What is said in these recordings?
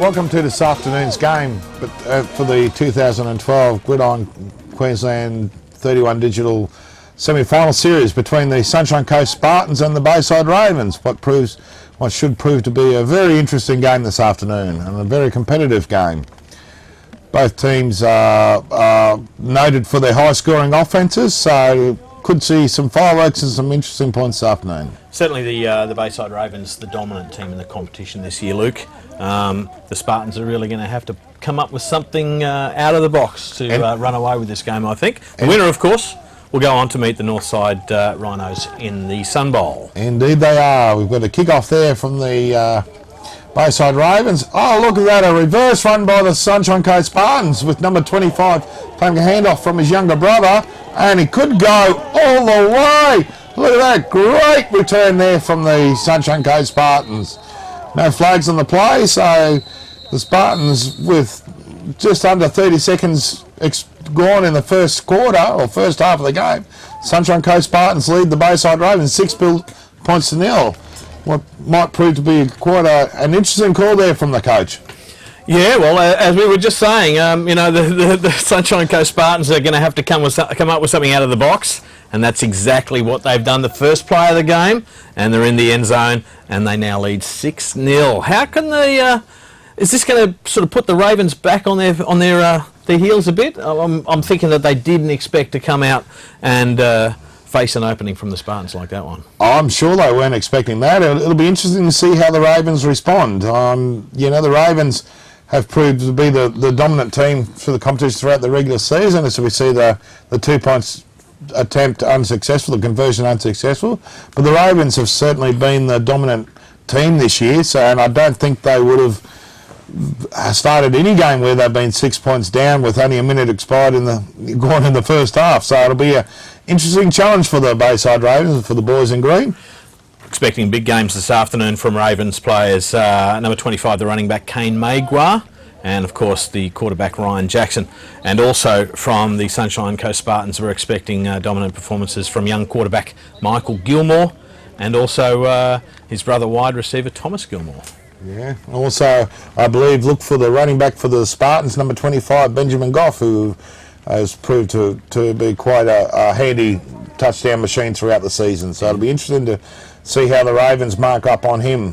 Welcome to this afternoon's game for the 2012 Gridiron Queensland 31 Digital semi-final series between the Sunshine Coast Spartans and the Bayside Ravens. What should prove to be a very interesting game this afternoon and a very competitive game. Both teams are noted for their high-scoring offences, so could see some fireworks and some interesting points this afternoon. Certainly the Bayside Ravens, the dominant team in the competition this year, Luke. The Spartans are really going to have to come up with something out of the box to run away with this game, I think. The winner, of course, will go on to meet the Northside Rhinos in the Sun Bowl. Indeed they are. We've got a kick-off there from the Bayside Ravens. Oh, look at that, a reverse run by the Sunshine Coast Spartans with number 25 playing a handoff from his younger brother, and he could go all the way. Look at that, great return there from the Sunshine Coast Spartans. No flags on the play, so the Spartans, with just under 30 seconds gone in the first quarter, or first half of the game, Sunshine Coast Spartans lead the Bayside Ravens 6 points to nil. What might prove to be quite an interesting call there from the coach. Yeah, well, as we were just saying, you know, the Sunshine Coast Spartans are going to have to come up with something out of the box, and that's exactly what they've done. The first play of the game, and they're in the end zone, and they now lead 6-0. How can they? Is this going to sort of put the Ravens back on their heels a bit? I'm thinking that they didn't expect to come out and face an opening from the Spartans like that one. I'm sure they weren't expecting that. It'll be interesting to see how the Ravens respond. You know, the Ravens have proved to be the dominant team for the competition throughout the regular season, as we see the 2 points attempt unsuccessful, the conversion unsuccessful. But the Ravens have certainly been the dominant team this year, and I don't think they would have started any game where they've been 6 points down with only a minute expired gone in the first half. So it'll be an interesting challenge for the Bayside Ravens and for the boys in green. Expecting big games this afternoon from Ravens players. Number 25, the running back Kane Magua, and of course the quarterback Ryan Jackson. And also from the Sunshine Coast Spartans, we're expecting dominant performances from young quarterback Michael Gilmore, and also his brother wide receiver Thomas Gilmore. Yeah, also I believe look for the running back for the Spartans, number 25, Benjamin Goff, who has proved to be quite a handy touchdown machine throughout the season. So it'll be interesting to see how the Ravens mark up on him.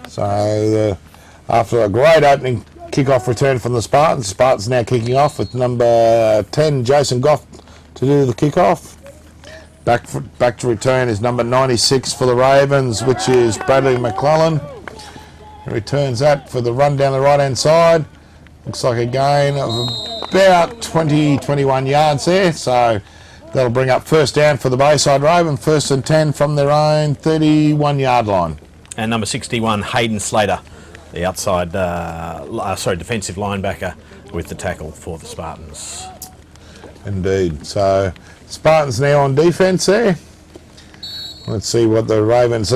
So after a great opening kick-off return from the Spartans now kicking off with number 10, Jason Goff, to do the kick-off. Back to return is number 96 for the Ravens, which is Bradley McClellan. He returns that for the run down the right-hand side. Looks like a gain of about 21 yards there, so that'll bring up first down for the Bayside Ravens, 1st and 10 from their own 31-yard line. And number 61, Hayden Slater, the outside, defensive linebacker, with the tackle for the Spartans. Indeed. So Spartans now on defence there. Let's see how the Ravens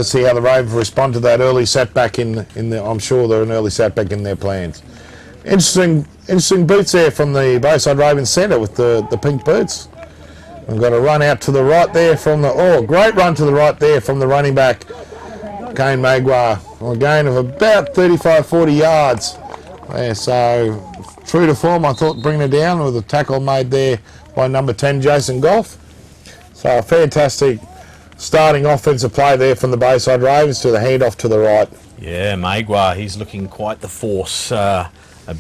respond to that early setback in the. I'm sure they're an early setback in their plans. Interesting boots there from the Bayside Ravens centre with the pink boots. We've got a run out to the right there great run to the right there from the running back, Kane Magua. A gain of about 35-40 yards. There, so true to form, I thought, bring it down with a tackle made there by number 10, Jason Goff. So a fantastic starting offensive play there from the Bayside Ravens to the handoff to the right. Yeah, Magua, he's looking quite the force. A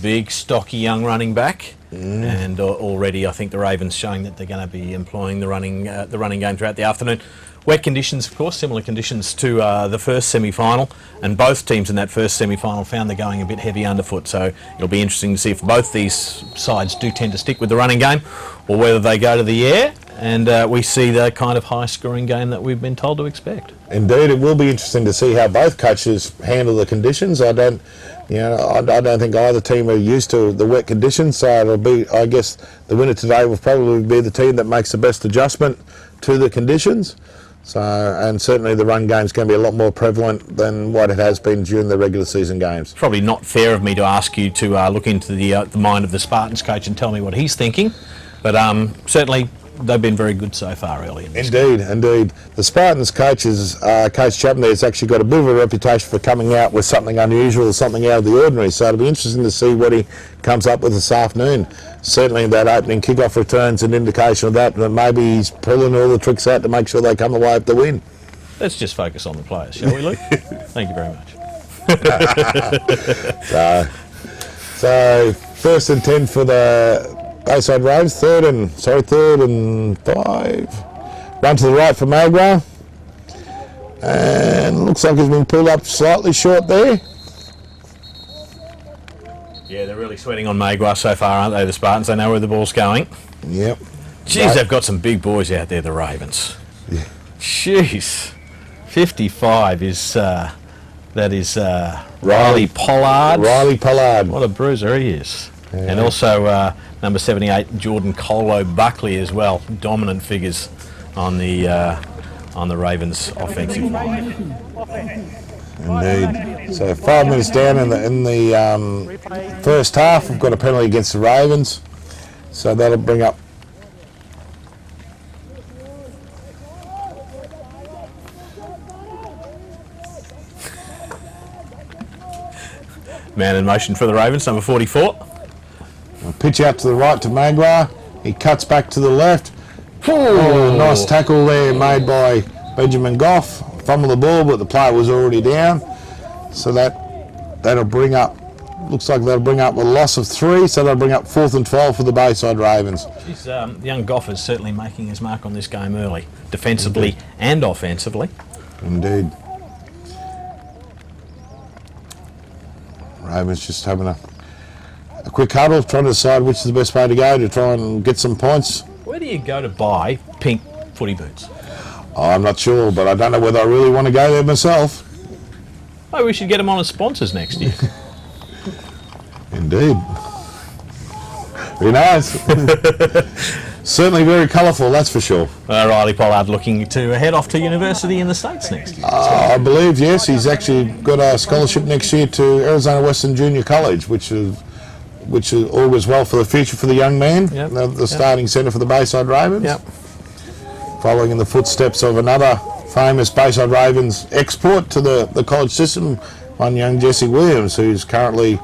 big, stocky young running back. And already I think the Ravens showing that they're going to be employing the running game throughout the afternoon. Wet conditions, of course, similar conditions to the first semi-final, and both teams in that first semi-final found they're going a bit heavy underfoot, so it'll be interesting to see if both these sides do tend to stick with the running game or whether they go to the air and we see the kind of high-scoring game that we've been told to expect. Indeed, it will be interesting to see how both coaches handle the conditions. I don't think either team are used to the wet conditions, so it'll be, I guess, the winner today will probably be the team that makes the best adjustment to the conditions. So, and certainly the run game is going to be a lot more prevalent than what it has been during the regular season games. It's probably not fair of me to ask you to look into the mind of the Spartans coach and tell me what he's thinking, but certainly they've been very good so far early in this. Indeed. The Spartans coaches, Coach Chapman there, has actually got a bit of a reputation for coming out with something unusual, something out of the ordinary. So it'll be interesting to see what he comes up with this afternoon. Certainly that opening kickoff return's an indication of that maybe he's pulling all the tricks out to make sure they come away with the win. Let's just focus on the players, shall we, Luke? Thank you very much. So first and 10 for the Bayside Ravens, third and 5. Run to the right for Magua. And looks like he's been pulled up slightly short there. Yeah, they're really sweating on Magua so far, aren't they, the Spartans? They know where the ball's going. Yep. Jeez, they've got some big boys out there, the Ravens. Yeah. Jeez. 55 is, Riley Pollard. Riley Pollard. What a bruiser he is. Yeah. And also number 78, Jordan Colo Buckley as well. Dominant figures on the Ravens offensive line. Indeed. So 5 minutes down in the first half, we've got a penalty against the Ravens. So that'll bring up Man in motion for the Ravens, number 44. a pitch out to the right to Magua. He cuts back to the left. Oh, nice tackle there made by Benjamin Goff. Fumbled the ball, but the player was already down. So that'll bring up, looks like that'll bring up a loss of 3, so that'll bring up 4th and 12 for the Bayside Ravens. Young Goff is certainly making his mark on this game early, defensively and offensively. Indeed. Ravens just having a quick huddle, trying to decide which is the best way to go to try and get some points. Where do you go to buy pink footy boots? I'm not sure, but I don't know whether I really want to go there myself. Oh, we should get them on as sponsors next year. Indeed. Who knows? Certainly very colourful, that's for sure. Riley Pollard looking to head off to university in the States next year. I believe, yes. He's actually got a scholarship next year to Arizona Western Junior College, which augurs well for the future for the young man, the starting centre for the Bayside Ravens. Yep. Following in the footsteps of another famous Bayside Ravens export to the college system, one young Jesse Williams, who's currently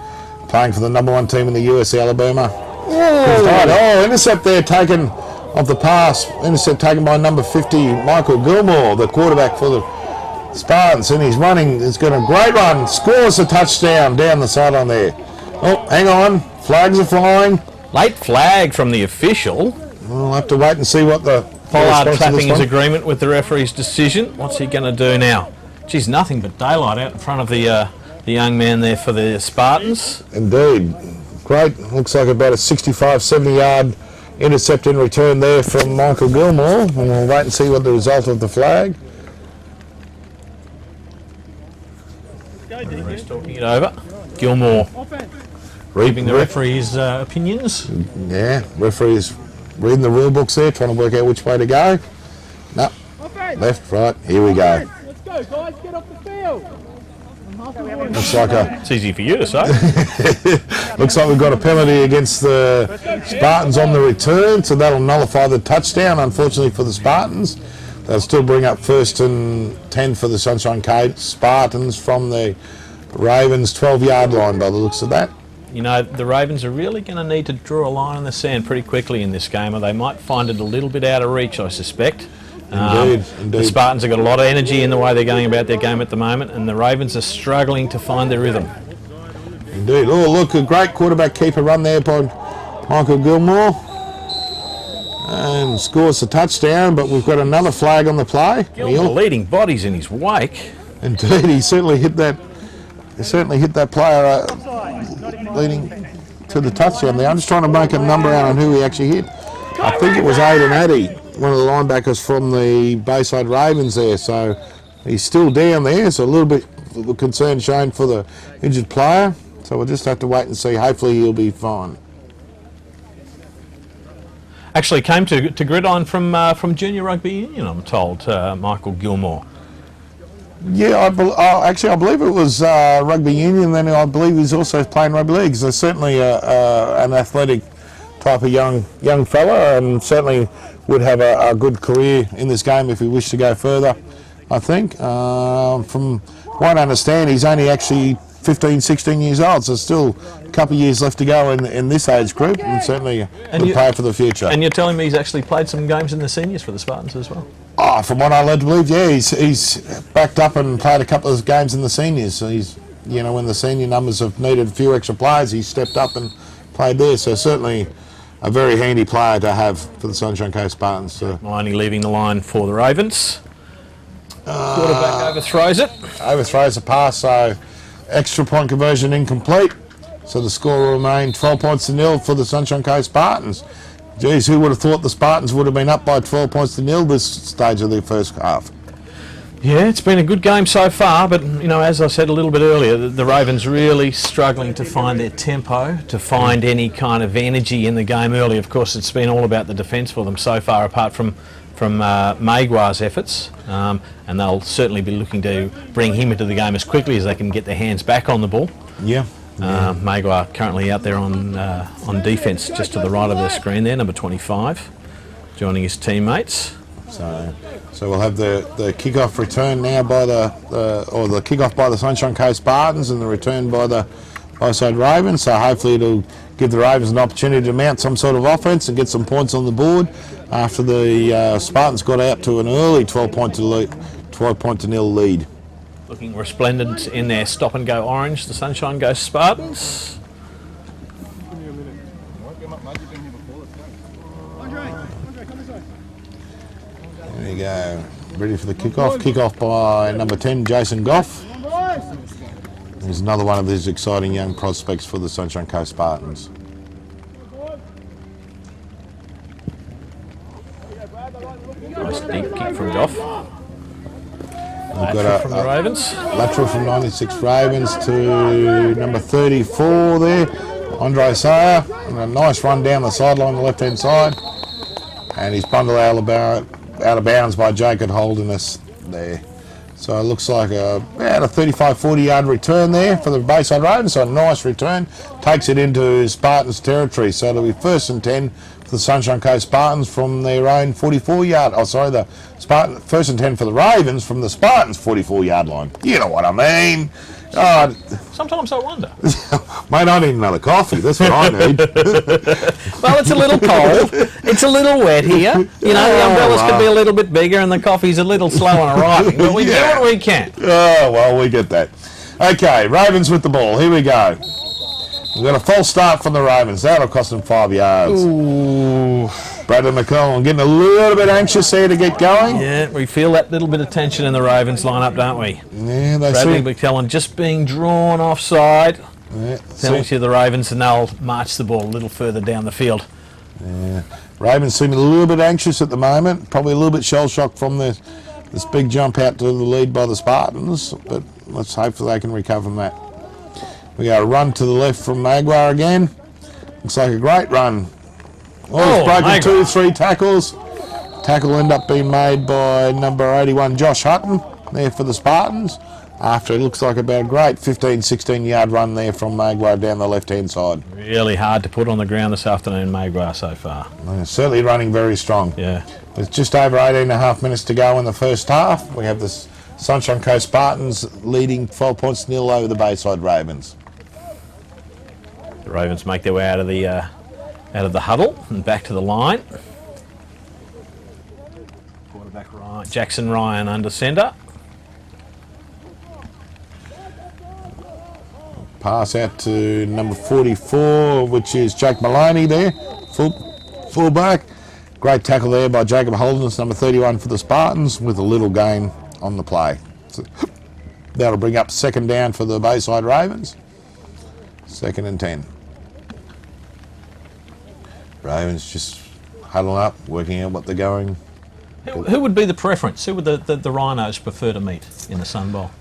playing for the number 1 team in the US, Alabama. Oh, intercept there taken off the pass. Intercept taken by number 50, Michael Gilmore, the quarterback for the Spartans. And he's running. He's got a great run. Scores a touchdown down the sideline there. Oh, hang on. Flags are flying. Late flag from the official. We'll have to wait and see what the... Pollard clapping his agreement with the referee's decision. What's he going to do now? Geez, nothing but daylight out in front of the young man there for the Spartans. Indeed. Great. Looks like about a 65, 70-yard intercept in return there from Michael Gilmore. And we'll wait and see what the result of the flag. Referee's talking it over. Gilmore reading the referee's opinions. Yeah, referee's reading the rule books there, trying to work out which way to go. No, left, right, here we go. Let's go, guys, get off the field. Looks like It's easy for you to say. looks like we've got a penalty against the Spartans on the return, so that'll nullify the touchdown, unfortunately, for the Spartans. They'll still bring up 1st and 10 for the Sunshine Coast Spartans from the Ravens 12-yard line by the looks of that. You know, the Ravens are really going to need to draw a line in the sand pretty quickly in this game, or they might find it a little bit out of reach, I suspect. Indeed. The Spartans have got a lot of energy in the way they're going about their game at the moment, and the Ravens are struggling to find their rhythm. Indeed. Oh, look, a great quarterback keeper run there by Michael Gilmore. And scores a touchdown, but we've got another flag on the play. Gilmore leading bodies in his wake. Indeed, he certainly hit that. He certainly hit that player leading to the touchdown there. I'm just trying to make a number out on who he actually hit. I think it was Aidan Addy, one of the linebackers from the Bayside Ravens there. So he's still down there. So a little bit of concern shown for the injured player. So we'll just have to wait and see. Hopefully he'll be fine. Actually came to Gridiron from Junior Rugby Union, I'm told, Michael Gilmore. Yeah, I believe it was rugby union. Then I believe he's also playing rugby league. So certainly an athletic type of young fella, and certainly would have a good career in this game if he wished to go further, I think. From what I understand, he's only actually 15, 16 years old, so still a couple of years left to go in this age group, and certainly a good player for the future. And you're telling me he's actually played some games in the seniors for the Spartans as well? Oh, from what I led to believe, yeah, he's backed up and played a couple of games in the seniors. So he's, when the senior numbers have needed a few extra players, he's stepped up and played there. So certainly a very handy player to have for the Sunshine Coast Spartans. So. Maloney leaving the line for the Ravens. Quarterback overthrows it. Overthrows a pass, so extra point conversion incomplete. So the score will remain 12 points to nil for the Sunshine Coast Spartans. Geez, who would have thought the Spartans would have been up by 12 points to nil this stage of their first half? Yeah, it's been a good game so far, but as I said a little bit earlier, the Ravens really struggling to find their tempo, to find any kind of energy in the game early. Of course, it's been all about the defence for them so far, apart from Maguire's efforts, and they'll certainly be looking to bring him into the game as quickly as they can get their hands back on the ball. Yeah. Maguire currently out there on defence, just to the right of the screen there, number 25, joining his teammates. So we'll have the kick-off return now by the kick-off by the Sunshine Coast Spartans and the return by the Bayside Ravens. So hopefully it'll give the Ravens an opportunity to mount some sort of offence and get some points on the board after the Spartans got out to an early 12 point to nil lead. Looking resplendent in their stop-and-go orange, the Sunshine Coast Spartans. There you go. Ready for the kick-off. Kick-off by number 10, Jason Goff. There's another one of these exciting young prospects for the Sunshine Coast Spartans. Nice deep kick from Goff. We've got from the Ravens. Lateral from 96 Ravens to number 34 there, Andre Sayer. And a nice run down the sideline, the left-hand side. And he's bundled out of bounds by Jacob Holderness there. So it looks like about a 35-40 yard return there for the Bayside Ravens. So a nice return. Takes it into Spartans territory. So it'll be 1st and 10 for the Sunshine Coast Spartans from their own 44 yard. Oh, sorry, the Spartan 1st and 10 for the Ravens from the Spartans 44 yard line. You know what I mean. Sometimes I wonder. Mate, I need another coffee. That's what I need. Well, it's a little cold. It's a little wet here. The umbrellas could be a little bit bigger and the coffee's a little slow on arriving. But we do what we can. Oh, well, we get that. Okay, Ravens with the ball. Here we go. We've got a false start from the Ravens. That'll cost them 5 yards. Ooh. Bradley McCollum getting a little bit anxious there to get going. Yeah, we feel that little bit of tension in the Ravens lineup, don't we? Yeah, they Bradley McCollum just being drawn offside. Yeah, Penalty to the Ravens, and they'll march the ball a little further down the field. Yeah, Ravens seem a little bit anxious at the moment. Probably a little bit shell-shocked from this big jump out to the lead by the Spartans. But let's hope that they can recover from that. We got a run to the left from Maguire again. Looks like a great run. Oh, it's broken 2-3 tackles. Tackle end up being made by number 81, Josh Hutton, there for the Spartans. After it looks like about a great 15-16 yard run there from Maguire down the left-hand side. Really hard to put on the ground this afternoon, Maguire, so far. Certainly running very strong. Yeah. There's just over 18.5 minutes to go in the first half. We have the Sunshine Coast Spartans leading 12 points to nil over the Bayside Ravens. The Ravens make their way out of the huddle and back to the line. Quarterback Jackson Ryan under centre. Pass out to number 44, which is Jake Maloney there, fullback. Great tackle there by Jacob Holderness, number 31 for the Spartans, with a little gain on the play. So that'll bring up 2nd down for the Bayside Ravens. 2nd and 10. Ravens just huddling up, working out what they're going. Who would be the preference? Who would the Rhinos prefer to meet in the Sun Bowl?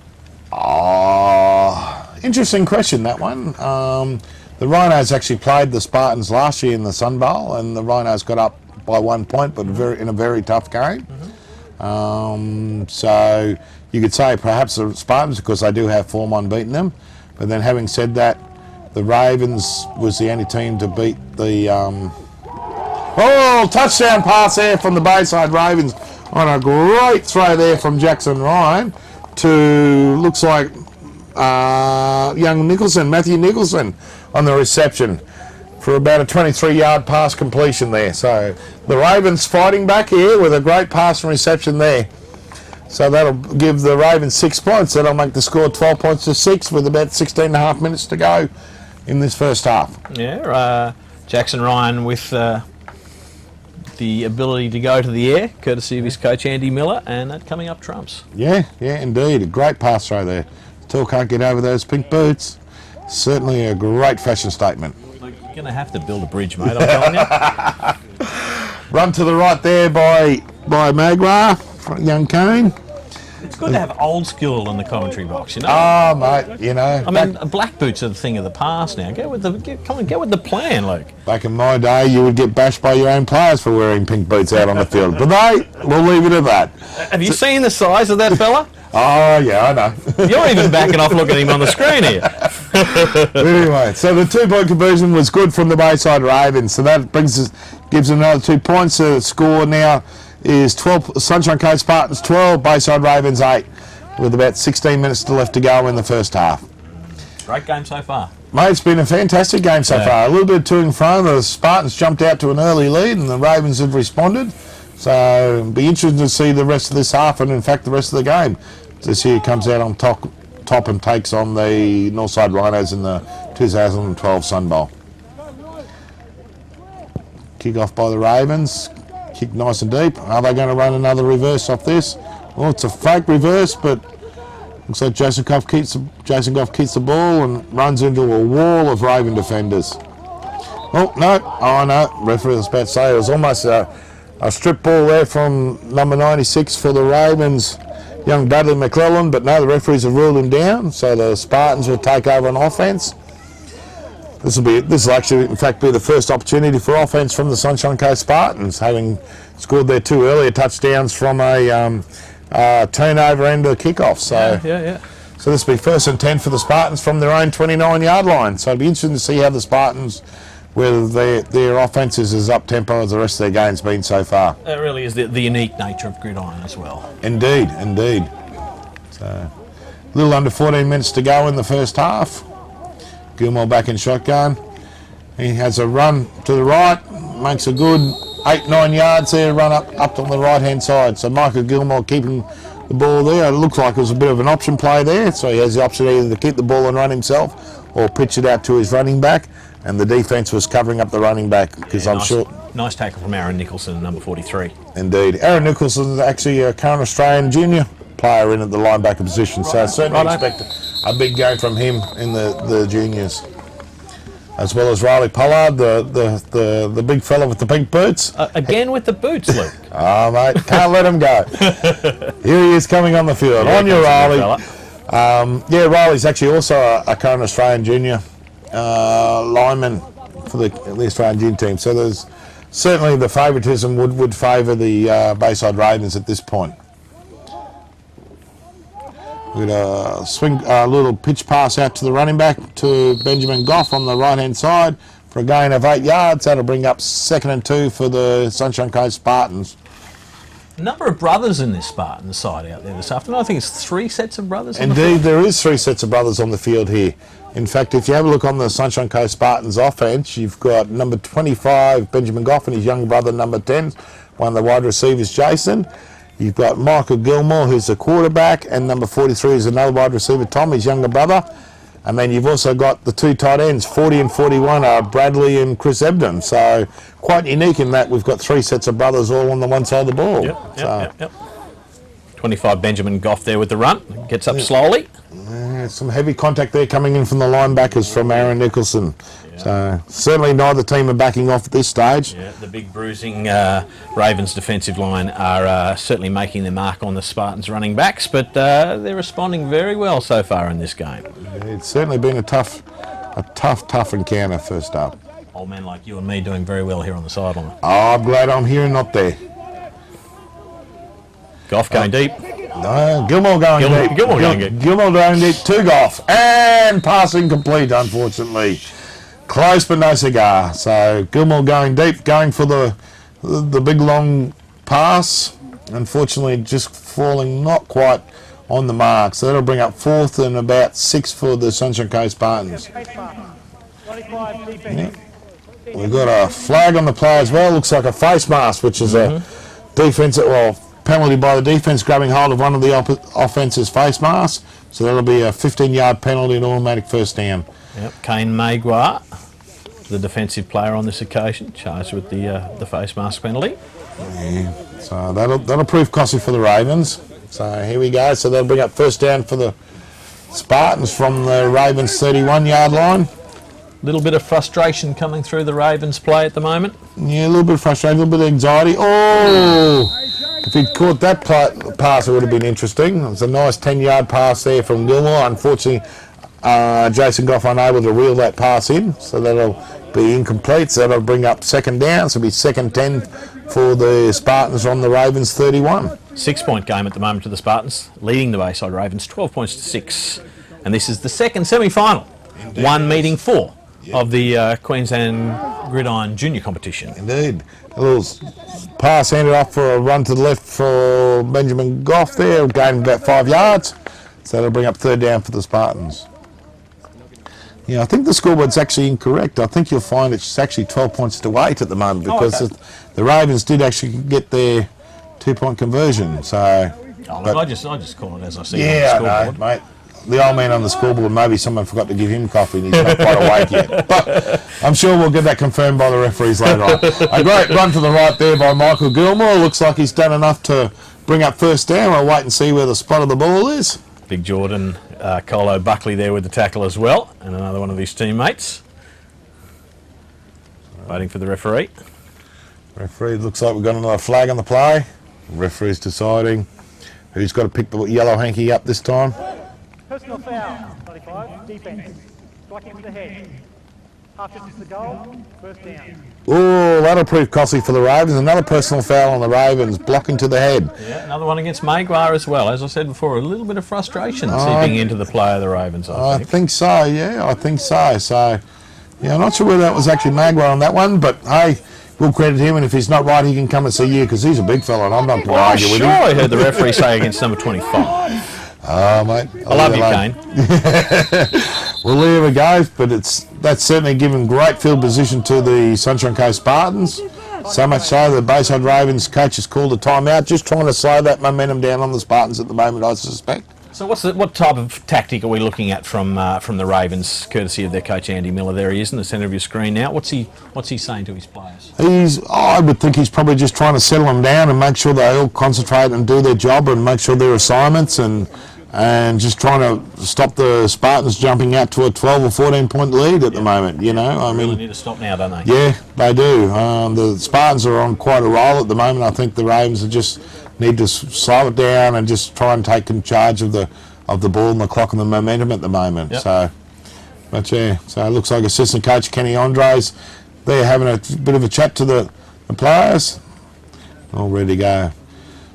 Interesting question, that one. The Rhinos actually played the Spartans last year in the Sun Bowl, and the Rhinos got up by 1 point, but in a very tough game. So you could say perhaps the Spartans, because they do have form on beating them. But then having said that, the Ravens was the only team to beat the Oh, touchdown pass there from the Bayside Ravens on a great throw there from Jackson Ryan to, looks like, young Nicholson, Matthew Nicholson, on the reception for about a 23-yard pass completion there. So the Ravens fighting back here with a great pass and reception there. So that'll give the Ravens 6 points. That'll make the score 12 points to 6 with about 16 and a half minutes to go in this first half. Yeah, Jackson Ryan with the ability to go to the air, courtesy of his coach Andy Miller, and that coming up trumps. Yeah, indeed. A great pass throw there. Still can't get over those pink boots. Certainly a great fashion statement. Look, you're going to have to build a bridge, mate, I'm telling you. Run to the right there by Magua, young Kane. It's good to have old school in the commentary box, you know. Oh, mate, you know. I mean, black boots are the thing of the past now. Get with the plan, Luke. Back in my day, you would get bashed by your own players for wearing pink boots out on the field. But we'll leave it at that. Have you seen the size of that fella? Oh, yeah, I know. You're even backing off looking at him on the screen here. Anyway, so the 2-point conversion was good from the Bayside Ravens. So that gives them another 2 points. The score now is 12, Sunshine Coast Spartans 12, Bayside Ravens 8, with about 16 minutes left to go in the first half. Great game so far. Mate, it's been a fantastic game so far. A little bit to and fro. The Spartans jumped out to an early lead and the Ravens have responded. So it'll be interesting to see the rest of this half and, in fact, the rest of the game. This year comes out on top and takes on the Northside Rhinos in the 2012 Sun Bowl. Kick off by the Ravens. Kick nice and deep. Are they going to run another reverse off this? Well, it's a fake reverse, but looks like Jason Goff keeps the ball and runs into a wall of Raven defenders. Oh, no. Oh, no. Referee was about to say it was almost a strip ball there from number 96 for the Ravens, young Dudley McClellan, but no, the referees have ruled him down, so the Spartans will take over on offence. This will actually, in fact, be the first opportunity for offence from the Sunshine Coast Spartans, having scored their 2 earlier touchdowns from a turnover end of the kickoff. So, so this will be 1st and 10 for the Spartans from their own 29-yard line. So it'll be interesting to see how the Spartans, whether their offence is as up-tempo as the rest of their game's been so far. It really is the unique nature of Gridiron as well. Indeed. So a little under 14 minutes to go in the first half. Gilmore back in shotgun. He has a run to the right, makes a good 8-9 yards there, run up on the right-hand side. So Michael Gilmore keeping the ball there. It looks like it was a bit of an option play there, so he has the option either to keep the ball and run himself or pitch it out to his running back, and the defence was covering up the running back because I'm sure... Nice tackle from Aaron Nicholson, number 43. Indeed. Aaron Nicholson is actually a current Australian junior player in at the linebacker position, so I certainly expect a big game from him in the juniors. As well as Riley Pollard, the big fella with the pink boots. Again with the boots, Luke. Oh, mate, can't let him go. Here he is coming on the field. On your Riley. Riley's actually also a current Australian junior lineman for the Australian junior team. So there's certainly the favouritism would favour the Bayside Ravens at this point. We've got a little pitch pass out to the running back to Benjamin Goff on the right-hand side for a gain of 8 yards. That'll bring up 2nd and 2 for the Sunshine Coast Spartans. A number of brothers in this Spartan side out there this afternoon. I think it's 3 sets of brothers on the Indeed, field. there is 3 sets of brothers on the field here. In fact, if you have a look on the Sunshine Coast Spartans offense, you've got number 25, Benjamin Goff, and his younger brother, number 10, one of the wide receivers, Jason. You've got Michael Gilmore, who's the quarterback, and number 43 is another wide receiver, Tom, his younger brother. And then you've also got the 2 tight ends, 40 and 41, are Bradley and Chris Ebden. So quite unique in that we've got 3 sets of brothers all on the one side of the ball. Yep. 25 Benjamin Goff there with the run. Gets up slowly. Some heavy contact there coming in from the linebackers from Aaron Nicholson. So certainly neither team are backing off at this stage. Yeah, the big bruising Ravens defensive line are certainly making their mark on the Spartans running backs, but they're responding very well so far in this game. It's certainly been a tough encounter first up. Old men like you and me doing very well here on the sideline. Oh, I'm glad I'm here and not there. Goff going deep. No, Gilmore going deep. Gilmore going deep. Gilmore going deep to Goff. And passing complete, unfortunately. Close but no cigar. So Gilmore going deep, going for the big long pass. Unfortunately, just falling not quite on the mark. So that'll bring up 4th and about 6 for the Sunshine Coast Spartans. Yeah. We've got a flag on the play as well. Looks like a face mask, which is a defensive, well, penalty by the defence grabbing hold of one of the offence's face masks. So that'll be a 15-yard penalty and automatic first down. Yep. Kane Maguire, the defensive player on this occasion, charged with the face mask penalty. Yeah. So that'll prove costly for the Ravens. So here we go. So that'll bring up first down for the Spartans from the Ravens 31-yard line. Little bit of frustration coming through the Ravens play at the moment. Yeah, a little bit of frustration, a little bit of anxiety. Oh! If he'd caught that pass, it would have been interesting. It was a nice 10-yard pass there from Gilmore. Unfortunately, Jason Goff unable to reel that pass in, so that'll be incomplete. So that'll bring up second down. So it'll be second 10 for the Spartans on the Ravens 31. 6-point game at the moment to the Spartans, leading the Bayside Ravens 12 points to 6. And this is the second semi-final. One meeting 4 of the Queensland Gridiron Junior competition. Indeed. A little pass handed off for a run to the left for Benjamin Goff there, gained about 5 yards. So that'll bring up third down for the Spartans. Yeah, I think the scoreboard's actually incorrect. I think you'll find it's actually 12 points to 8 at the moment because the Ravens did actually get their 2-point conversion. So, I just call it as I see it yeah, on the scoreboard. no, mate. The old man on the scoreboard, maybe someone forgot to give him coffee and he's not quite awake yet. But I'm sure we'll get that confirmed by the referees later on. A great run to the right there by Michael Gilmore. Looks like he's done enough to bring up first down. We'll wait and see where the spot of the ball is. Big Jordan, Colo Buckley there with the tackle as well, and another one of his teammates. Waiting for the referee. Referee, looks like we've got another flag on the play. Referee's deciding who's got to pick the yellow hanky up this time. Personal foul, 95, defence. Striking to the head. Half distance to the goal, first down. Oh, that'll prove costly for the Ravens. Another personal foul on the Ravens, blocking to the head. Yeah, another one against Maguire as well. As I said before, a little bit of frustration seeping into the play of the Ravens, I think. So, yeah, I think so. So, yeah, I'm not sure whether that was actually Maguire on that one, but hey, we'll credit him, and if he's not right, he can come and see you because he's a big fella, and I'm not going to argue with him. I heard the referee say against number 25. Oh, mate. I love you, Kane. We'll leave it go, but that's certainly given great field position to the Sunshine Coast Spartans. So much so the Bayside Ravens coach has called a timeout, just trying to slow that momentum down on the Spartans at the moment, I suspect. So what type of tactic are we looking at from the Ravens, courtesy of their coach Andy Miller? There he is in the centre of your screen now. What's he saying to his players? I would think he's probably just trying to settle them down and make sure they all concentrate and do their job and make sure their assignments and just trying to stop the Spartans jumping out to a 12 or 14 point lead at the moment, you know. I mean, really need to stop now, don't they? Yeah, they do. The Spartans are on quite a roll at the moment. I think the Ravens just need to slow it down and just try and take charge of the ball and the clock and the momentum at the moment. Yep. So it looks like assistant coach Kenny Andres, they're having a bit of a chat to the players. All ready to go.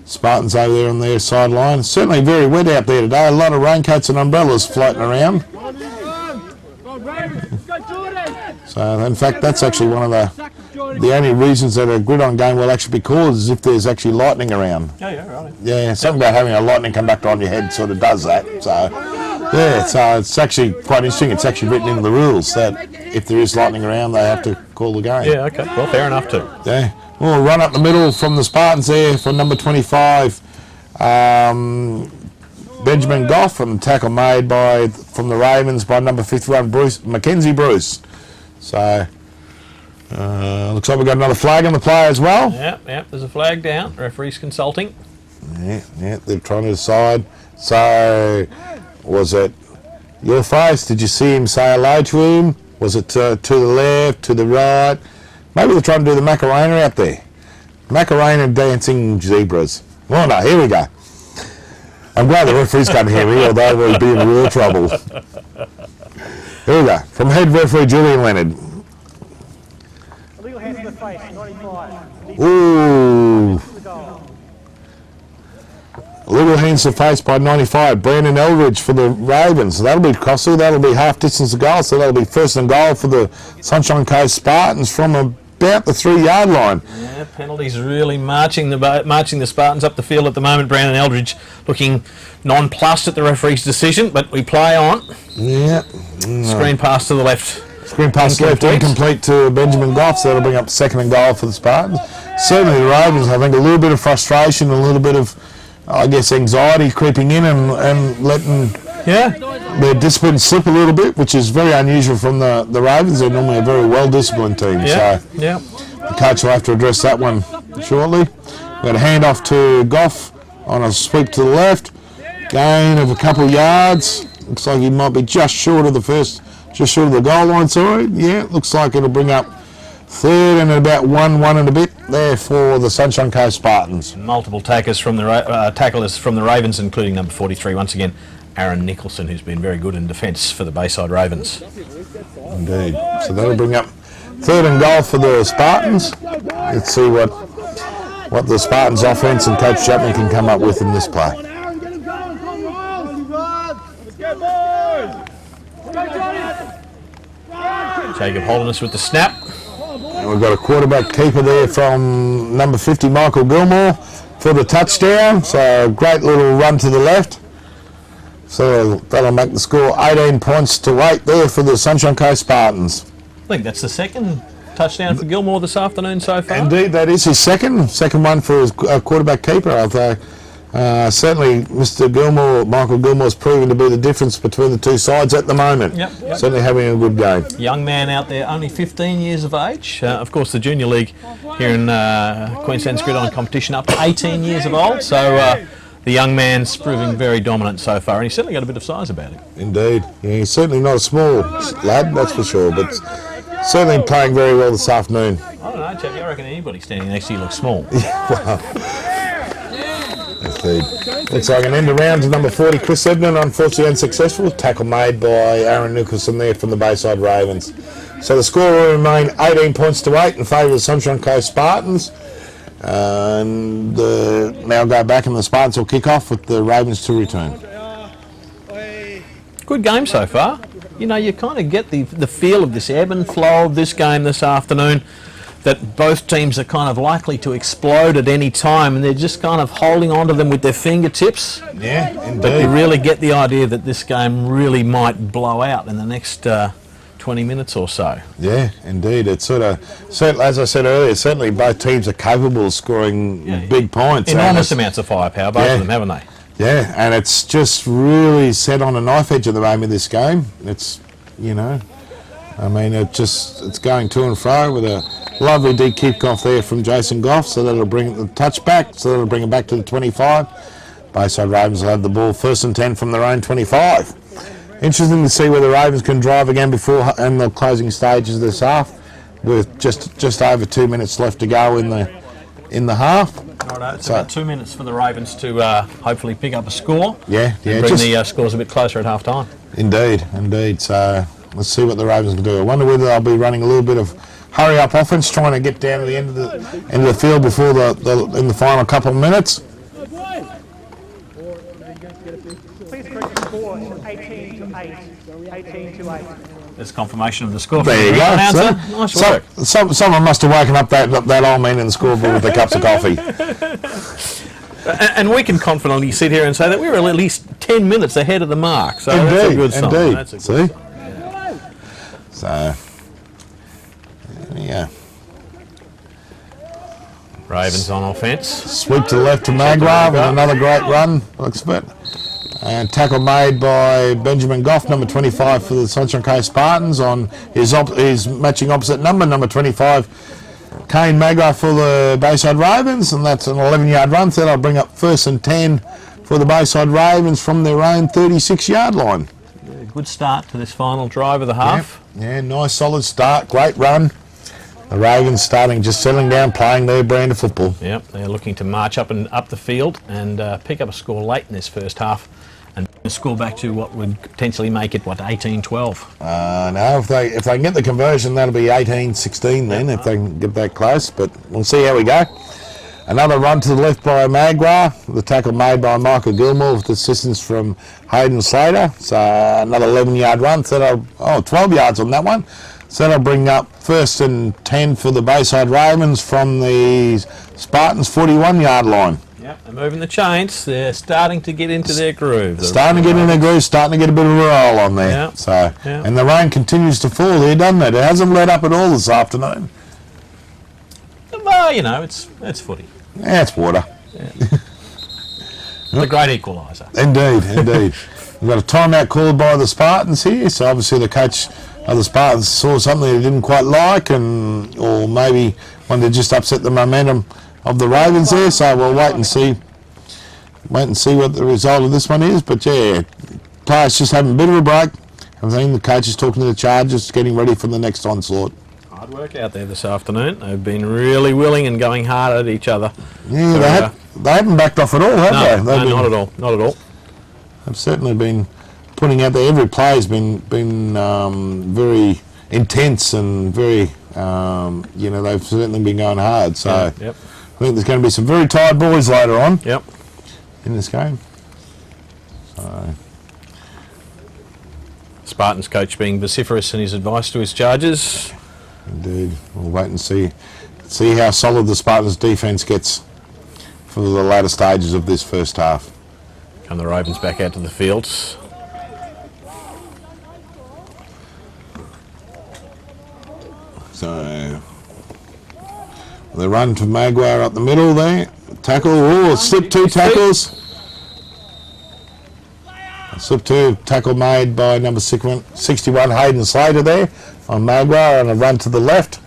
Spartans over there on their sideline. Certainly very wet out there today. A lot of raincoats and umbrellas floating around. So, in fact, that's actually one of the only reasons that a gridiron game will actually be called is if there's actually lightning around. Yeah, right. Yeah, something about having a lightning come back on your head sort of does that. So, yeah, so it's actually quite interesting. It's actually written into the rules that if there is lightning around, they have to call the game. Yeah, okay. Well, fair enough too. Yeah. Well, run up the middle from the Spartans there for number 25, Benjamin Goff, and tackle made from the Ravens by number 51, Mackenzie Bruce. So, looks like we've got another flag on the play as well. Yeah, there's a flag down. Referee's consulting. Yeah, they're trying to decide. So, was it your face? Did you see him say hello to him? Was it to the left, to the right? Maybe they're trying to do the Macarena out there. Macarena dancing zebras. Well, no, here we go. I'm glad the referees can't hear me, although we'll be in real trouble. Here we go. From head referee Julian Leonard. Illegal hands to the face, 95. Ooh. Little hands to face by 95. Brandon Eldridge for the Ravens. That'll be costly. That'll be half distance to goal. So that'll be first and goal for the Sunshine Coast Spartans from about the 3-yard line. Yeah, penalties really marching the Spartans up the field at the moment. Brandon Eldridge looking nonplussed at the referee's decision, but we play on. Yeah. Screen pass to the left. Screen pass left, incomplete to Benjamin Goff, so that'll bring up second and goal for the Spartans. Certainly the Ravens, I think a little bit of frustration, a little bit of, I guess, anxiety creeping in and letting their discipline slip a little bit, which is very unusual from the Ravens. They're normally a very well-disciplined team. So the coach will have to address that one shortly. We've got a handoff to Goff on a sweep to the left. Gain of a couple of yards. Looks like he might be just short of the goal line, sorry. Yeah, looks like it'll bring up third and about one and a bit there for the Sunshine Coast Spartans. Multiple tacklers from the Ravens, including number 43, once again, Aaron Nicholson, who's been very good in defence for the Bayside Ravens. Indeed. So that'll bring up third and goal for the Spartans. Let's see what the Spartans offence and Coach Chapman can come up with in this play. Jacob Holderness with the snap. And we've got a quarterback keeper there from number 50, Michael Gilmore, for the touchdown. So a great little run to the left. So that'll make the score 18 points to 8 there for the Sunshine Coast Spartans. I think that's the second touchdown for Gilmore this afternoon so far. Indeed, that is his second one for his quarterback keeper. Although certainly Mr. Gilmore, Michael Gilmore's proven to be the difference between the two sides at the moment. Yep. Certainly having a good game. Young man out there, only 15 years of age. Of course, the junior league here in Queensland's Gridiron competition up to 18 years of old. So the young man's proving very dominant so far, and he's certainly got a bit of size about him. Indeed. Yeah, he's certainly not a small lad, that's for sure, but certainly playing very well this afternoon. I don't know, Chappie, I reckon anybody standing next to you looks small. Looks like an end around to number 40, Chris Ebden, unfortunately unsuccessful. Tackle made by Aaron Nicholson there from the Bayside Ravens. So the score will remain 18 points to 8 in favour of the Sunshine Coast Spartans. And now go back and the Spartans will kick off with the Ravens to return. Good game so far. You know, you kind of get the feel of this ebb and flow of this game this afternoon, that both teams are kind of likely to explode at any time, and they're just kind of holding on to them with their fingertips. Yeah, indeed. But you really get the idea that this game really might blow out in the next 20 minutes or so. Yeah, indeed. It's as I said earlier, certainly both teams are capable of scoring big points. Enormous amounts of firepower, both of them, haven't they? Yeah, and it's just really set on a knife edge at the moment, this game. It's, I mean, it's going to and fro with a lovely deep kick-off there from Jason Goff, so that'll bring the touch back, so that'll bring it back to the 25. Bayside Ravens will have the ball first and 10 from their own 25. Interesting to see where the Ravens can drive again before in the closing stages of this half, with just over 2 minutes left to go in the half. Right, it's about 2 minutes for the Ravens to hopefully pick up a score. Yeah. And bring the scores a bit closer at half time. Indeed. So let's see what the Ravens can do. I wonder whether they'll be running a little bit of hurry-up offense, trying to get down to the end of the field before in the final couple of minutes. Please correct the score is 18 to 8. 18 to 8. There's confirmation of the score. There you go. Nice work. Someone must have woken up that old man in the scoreboard with their cups of coffee. And we can confidently sit here and say that we were at least 10 minutes ahead of the mark. So that's a good sign. Indeed. That's a good sign. Yeah. So, yeah. Ravens on offence. Sweep to the left to Magua with another great run. Looks a bit. And tackle made by Benjamin Goff, number 25 for the Sunshine Coast Spartans, on his matching opposite number 25, Kane Magua for the Bayside Ravens, and that's an 11-yard run. So that'll bring up first and 10 for the Bayside Ravens from their own 36-yard line. Yeah, good start to this final drive of the half. Yeah, nice solid start, great run. The Ravens settling down, playing their brand of football. Yep, they're looking to march up the field and pick up a score late in this first half and score back to what would potentially make it, 18-12? No, if they can get the conversion, that'll be 18-16 then, if they can get that close. But we'll see how we go. Another run to the left by Magua. The tackle made by Michael Gilmore with assistance from Hayden Slater. So another 11-yard run. So 12 yards on that one. So that'll bring up 1st and 10 for the Bayside Ravens from the Spartans 41-yard line. Yep, they're moving the chains. They're starting to get into their groove. Starting to get in their groove, starting to get a bit of a roll on there. Yeah. So, yeah. And the rain continues to fall here, doesn't it? It hasn't let up at all this afternoon. Well, you know, it's footy. Yeah, it's water. Yeah. The great equaliser. Indeed, indeed. We've got a timeout called by the Spartans here, so obviously the coach of the Spartans saw something he didn't quite like, or maybe wanted to just upset the momentum of the Ravens there, so we'll wait and see what the result of this one is. But yeah, players just having a bit of a break. I think the coach is talking to the Chargers, getting ready for the next onslaught. Hard work out there this afternoon. They've been really willing and going hard at each other. Yeah, so, they haven't backed off at all, have they? No, not at all. Not at all. They've certainly been putting out there. Every play's been very intense and very, they've certainly been going hard. So Yeah, yep. I think there's going to be some very tired boys later on. Yep. In this game. So. Spartans coach being vociferous in his advice to his charges. Indeed. We'll wait and see how solid the Spartans defence gets for the latter stages of this first half. Come the Ravens back out to the fields. So the run to Maguire up the middle there. Tackle. Oh, slip 2 tackles. Slip 2 tackle made by number 61 Hayden Slater there on Maguire, and a run to the left.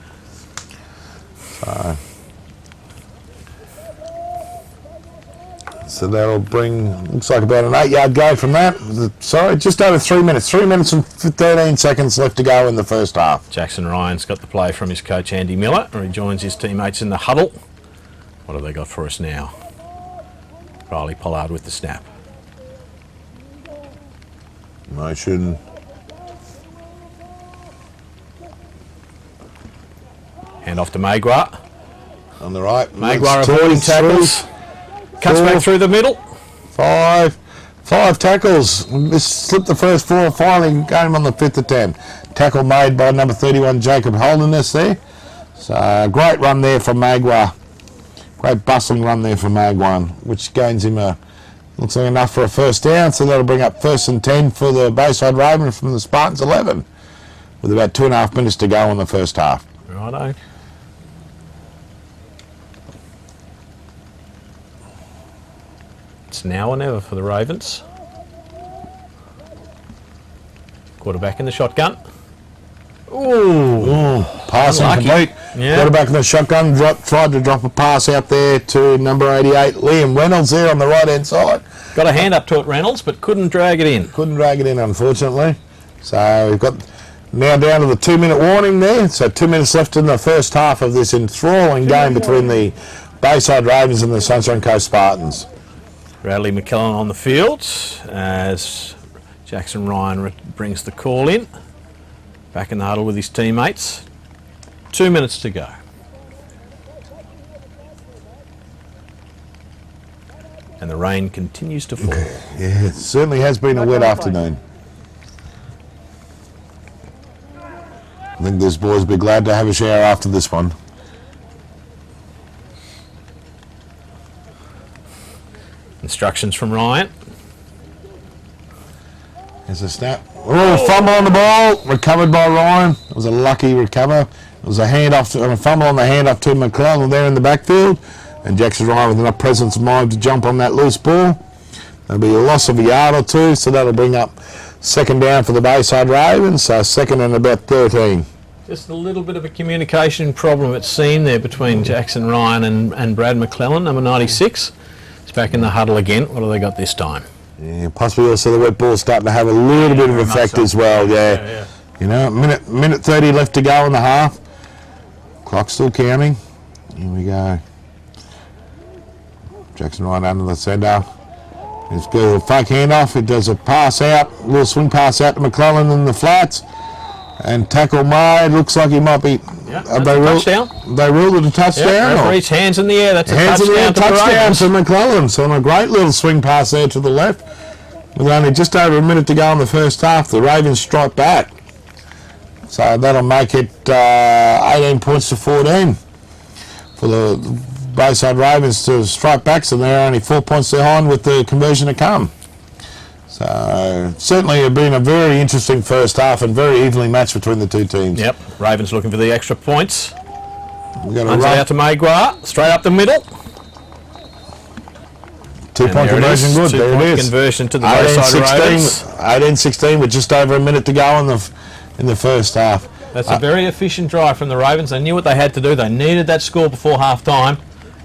So that'll bring, looks like about an 8-yard go from that. Sorry, just over 3 minutes. 3 minutes and 13 seconds left to go in the first half. Jackson Ryan's got the play from his coach Andy Miller, and he joins his teammates in the huddle. What have they got for us now? Riley Pollard with the snap. Motion. Hand off to Maguire. On the right. Maguire avoiding tackles. Cuts back through the middle. 5 tackles. This slipped the first 4, finally got him on the 5th of 10. Tackle made by number 31 Jacob Holderness there. So great run there from Maguire. Great bustling run there from Maguire, which gains him looks like enough for a first down. So that'll bring up 1st and 10 for the Bayside Ravens from the Spartans 11, with about 2.5 minutes to go in the first half. Righto. It's now or never for the Ravens. Quarterback in the shotgun. Ooh. Pass incomplete. Yeah. Quarterback in the shotgun tried to drop a pass out there to number 88, Liam Reynolds there on the right-hand side. Got a hand up to it, Reynolds, but couldn't drag it in. Couldn't drag it in, unfortunately. So we've got now down to the 2-minute warning there. So 2 minutes left in the first half of this enthralling game between the Bayside Ravens and the Sunshine Coast Spartans. Bradley McKellen on the field as Jackson Ryan brings the call in. Back in the huddle with his teammates. 2 minutes to go. And the rain continues to fall. Yeah, it certainly has been a wet afternoon. I think these boys will be glad to have a shower after this one. Instructions from Ryan. There's a snap. Oh, fumble on the ball. Recovered by Ryan. It was a lucky recover. It was a handoff and a fumble on the handoff to McClellan there in the backfield. And Jackson Ryan with enough presence of mind to jump on that loose ball. There'll be a loss of a yard or two, so that'll bring up 2nd down for the Bayside Ravens. So 2nd and about 13. Just a little bit of a communication problem, it seemed, there between Jackson Ryan and Brad McClellan, number 96. It's back in the huddle again. What have they got this time? Yeah, possibly also the wet ball's starting to have a little bit of effect as well. Yeah. You know, minute 30 left to go in the half. Clock still counting. Here we go. Jackson Ryan under the centre. He's got a fake handoff. He does a pass out, a little swing pass out to McClellan in the flats. And tackle made. Looks like he might be Yeah, Have that's a touchdown. They ruled it a touchdown. Yeah, or- referee's hands in the air. That's a Hands in the air, touchdown to the touchdown Ravens. to McClellan. So on a great little swing pass there to the left. With only just over a minute to go in the first half, the Ravens strike back. So that'll make it 18 points to 14 for the Bayside Ravens to strike back. So they're only 4 points behind with the conversion to come. So certainly it's been a very interesting first half and very evenly matched between the two teams. Yep, Ravens looking for the extra points. We've got Runs it out to Maguire, straight up the middle. 2-point conversion good. There it Two-point is. conversion to the Bayside Ravens. 18-16 with just over a minute to go in the first half. That's a very efficient drive from the Ravens. They knew what they had to do. They needed that score before half-time,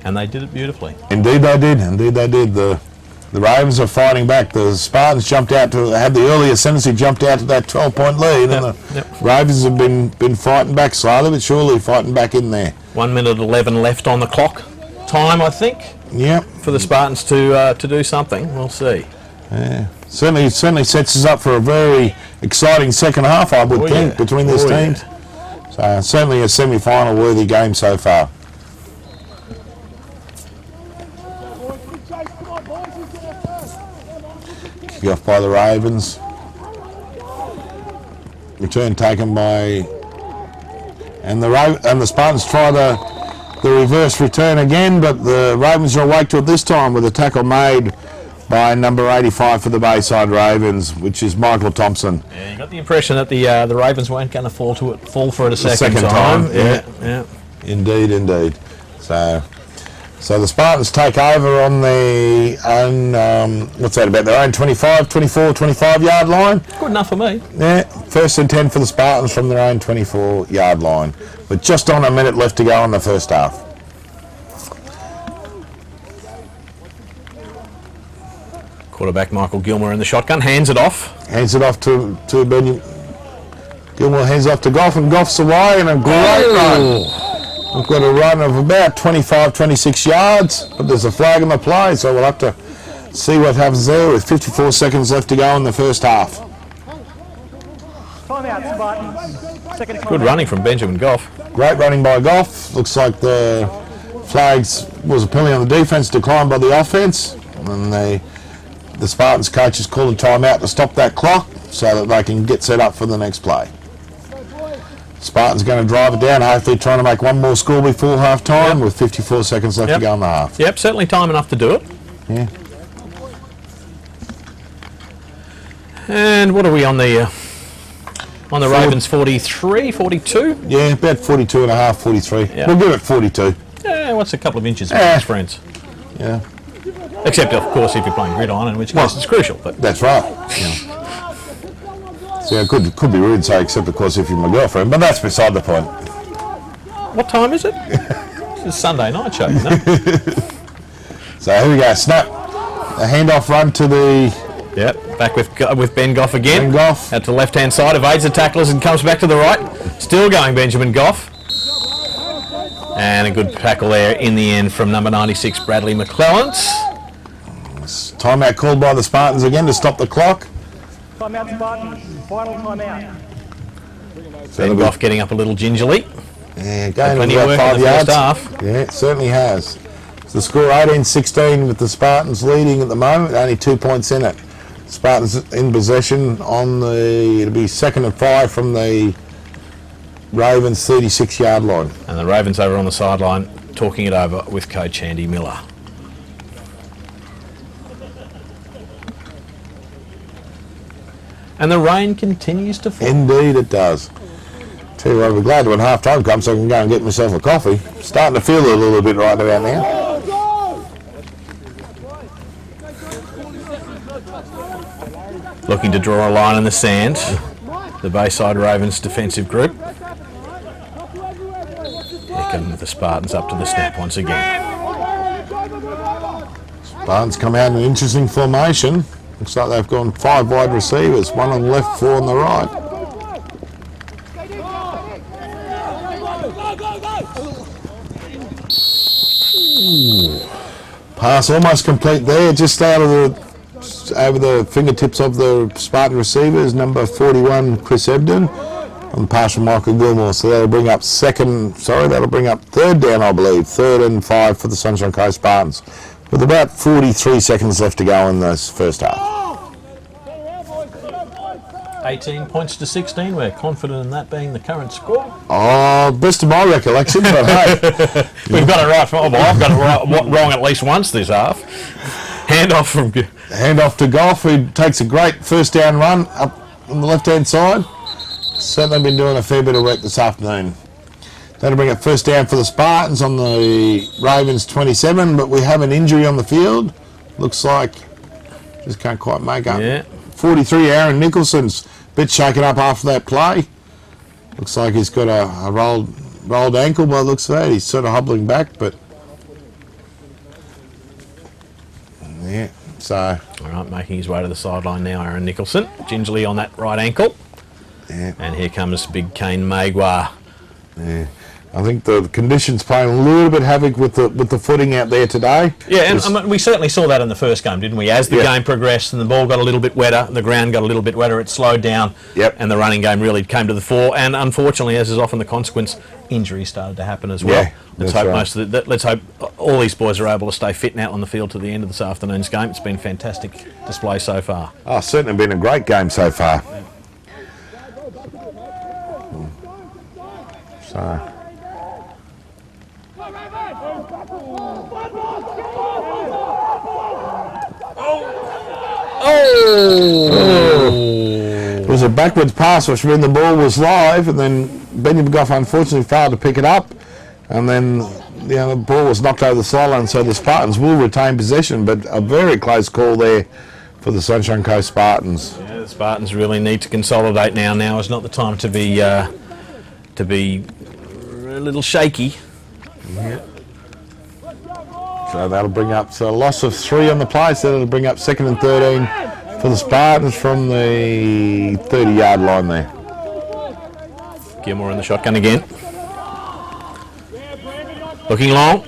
and they did it beautifully. Indeed they did. Indeed they did. The Ravens are fighting back. The Spartans jumped out to had the early ascendancy, jumped out to that 12-point lead, and the Ravens have been fighting back slowly but surely, fighting back in there. 1 minute 11 left on the clock. Time, I think, Yep. for the Spartans to do something. We'll see. Yeah. Certainly sets us up for a very exciting second half, I would think, between these teams. So certainly a semi-final worthy game so far. Kick off by the Ravens. Return taken by, and the Spartans try the reverse return again, but the Ravens are awake to it this time with a tackle made by number 85 for the Bayside Ravens, which is Michael Thompson. Yeah, you got the impression that the Ravens weren't going to fall for it a second time. Yeah. Indeed. So the Spartans take over on their own, what's that, about their own 25-yard line. Good enough for me. Yeah, first and 10 for the Spartans from their own 24-yard line. With just on a minute left to go in the first half. Quarterback Michael Gilmore in the shotgun, hands it off. Hands it off to Benjamin. Gilmore hands off to Goff, and Goff's away, and a great run. We've got a run of about 25-26 yards, but there's a flag on the play, so we'll have to see what happens there with 54 seconds left to go in the first half. Timeout, Spartans. Second timeout. Good running from Benjamin Goff. Great running by Goff. Looks like the flags was a penalty on the defence, declined by the offence, and the Spartans coaches call a timeout to stop that clock so that they can get set up for the next play. Spartans going to drive it down, hopefully trying to make one more score before half time with 54 seconds left to go in the half. Yep, certainly time enough to do it. Yeah. And what are we on the Ravens? 43, 42? Yeah, about 42 and a half, 43. Yeah. We'll give it 42. Yeah, what's a couple of inches between friends? Yeah, Except, of course, if you're playing Gridiron, in which case it's crucial. But that's right. Yeah. See, I could be rude and say, except of course if you're my girlfriend, but that's beside the point. what time is it? It's a Sunday night show, you know. So here we go, snap. A handoff run to the Yep, back with Ben Goff again. Ben Goff. Out to the left-hand side, evades the tacklers and comes back to the right. Still going Benjamin Goff. And a good tackle there in the end from number 96, Bradley McClelland. Timeout called by the Spartans again to stop the clock. Timeout, Spartans. Final timeout. Ben Goff getting up a little gingerly. Yeah, going Plenty about of work 5 in the yards. first half. Yeah, it certainly has. So the score 18-16 with the Spartans leading at the moment, only 2 points in it. Spartans in possession on it'll be 2nd and 5 from the Ravens 36-yard line. And the Ravens over on the sideline talking it over with coach Andy Miller. And the rain continues to fall. Indeed it does. Tell you what, we're glad when half time comes so I can go and get myself a coffee. Starting to feel it a little bit right about now. Looking to draw a line in the sand. The Bayside Ravens defensive group. Here come the Spartans up to the snap once again. Spartans come out in an interesting formation. Looks like they've gone 5 wide receivers, 1 on the left, 4 on the right. Ooh. Pass almost complete there, just out of over the fingertips of the Spartan receivers, number 41, Chris Ebden. on the pass from Michael Gilmore. So that'll bring up that'll bring up third down, I believe. 3rd and 5 for the Sunshine Coast Spartans, with about 43 seconds left to go in this first half. 18 points to 16. We're confident in that being the current score. Oh, best of my recollection, but hey. We've got it right. Well, I've got it wrong at least once this half. Hand off to Goff, who takes a great first down run up on the left-hand side. Certainly been doing a fair bit of work this afternoon. That'll bring up first down for the Spartans on the Ravens 27, but we have an injury on the field. Looks like just can't quite make up. Yeah. 43, Aaron Nicholson's a bit shaken up after that play. Looks like he's got a rolled ankle by the looks of that. He's sort of hobbling back, but yeah, so. All right, making his way to the sideline now, Aaron Nicholson, gingerly on that right ankle. Yeah. And here comes Big Kane Magua. Yeah. I think the conditions playing a little bit havoc with the footing out there today. Yeah, and we certainly saw that in the first game, didn't we? As the game progressed and the ball got a little bit wetter, the ground got a little bit wetter, it slowed down, and the running game really came to the fore. And unfortunately, as is often the consequence, injuries started to happen as well. Yeah, let's hope all these boys are able to stay fit now on the field to the end of this afternoon's game. It's been a fantastic display so far. Oh, certainly been a great game so far. Yeah. So. It was a backwards pass, which meant the ball was live, and then Benny Goff unfortunately failed to pick it up, and then the ball was knocked over the sideline, so the Spartans will retain possession, but a very close call there for the Sunshine Coast Spartans. Yeah, the Spartans really need to consolidate now. Now is not the time to be a little shaky. Yeah. So that'll bring up a loss of 3 on the play, so that'll bring up 2nd and 13 for the Spartans from the 30-yard line there. Gilmore in the shotgun again. Looking long.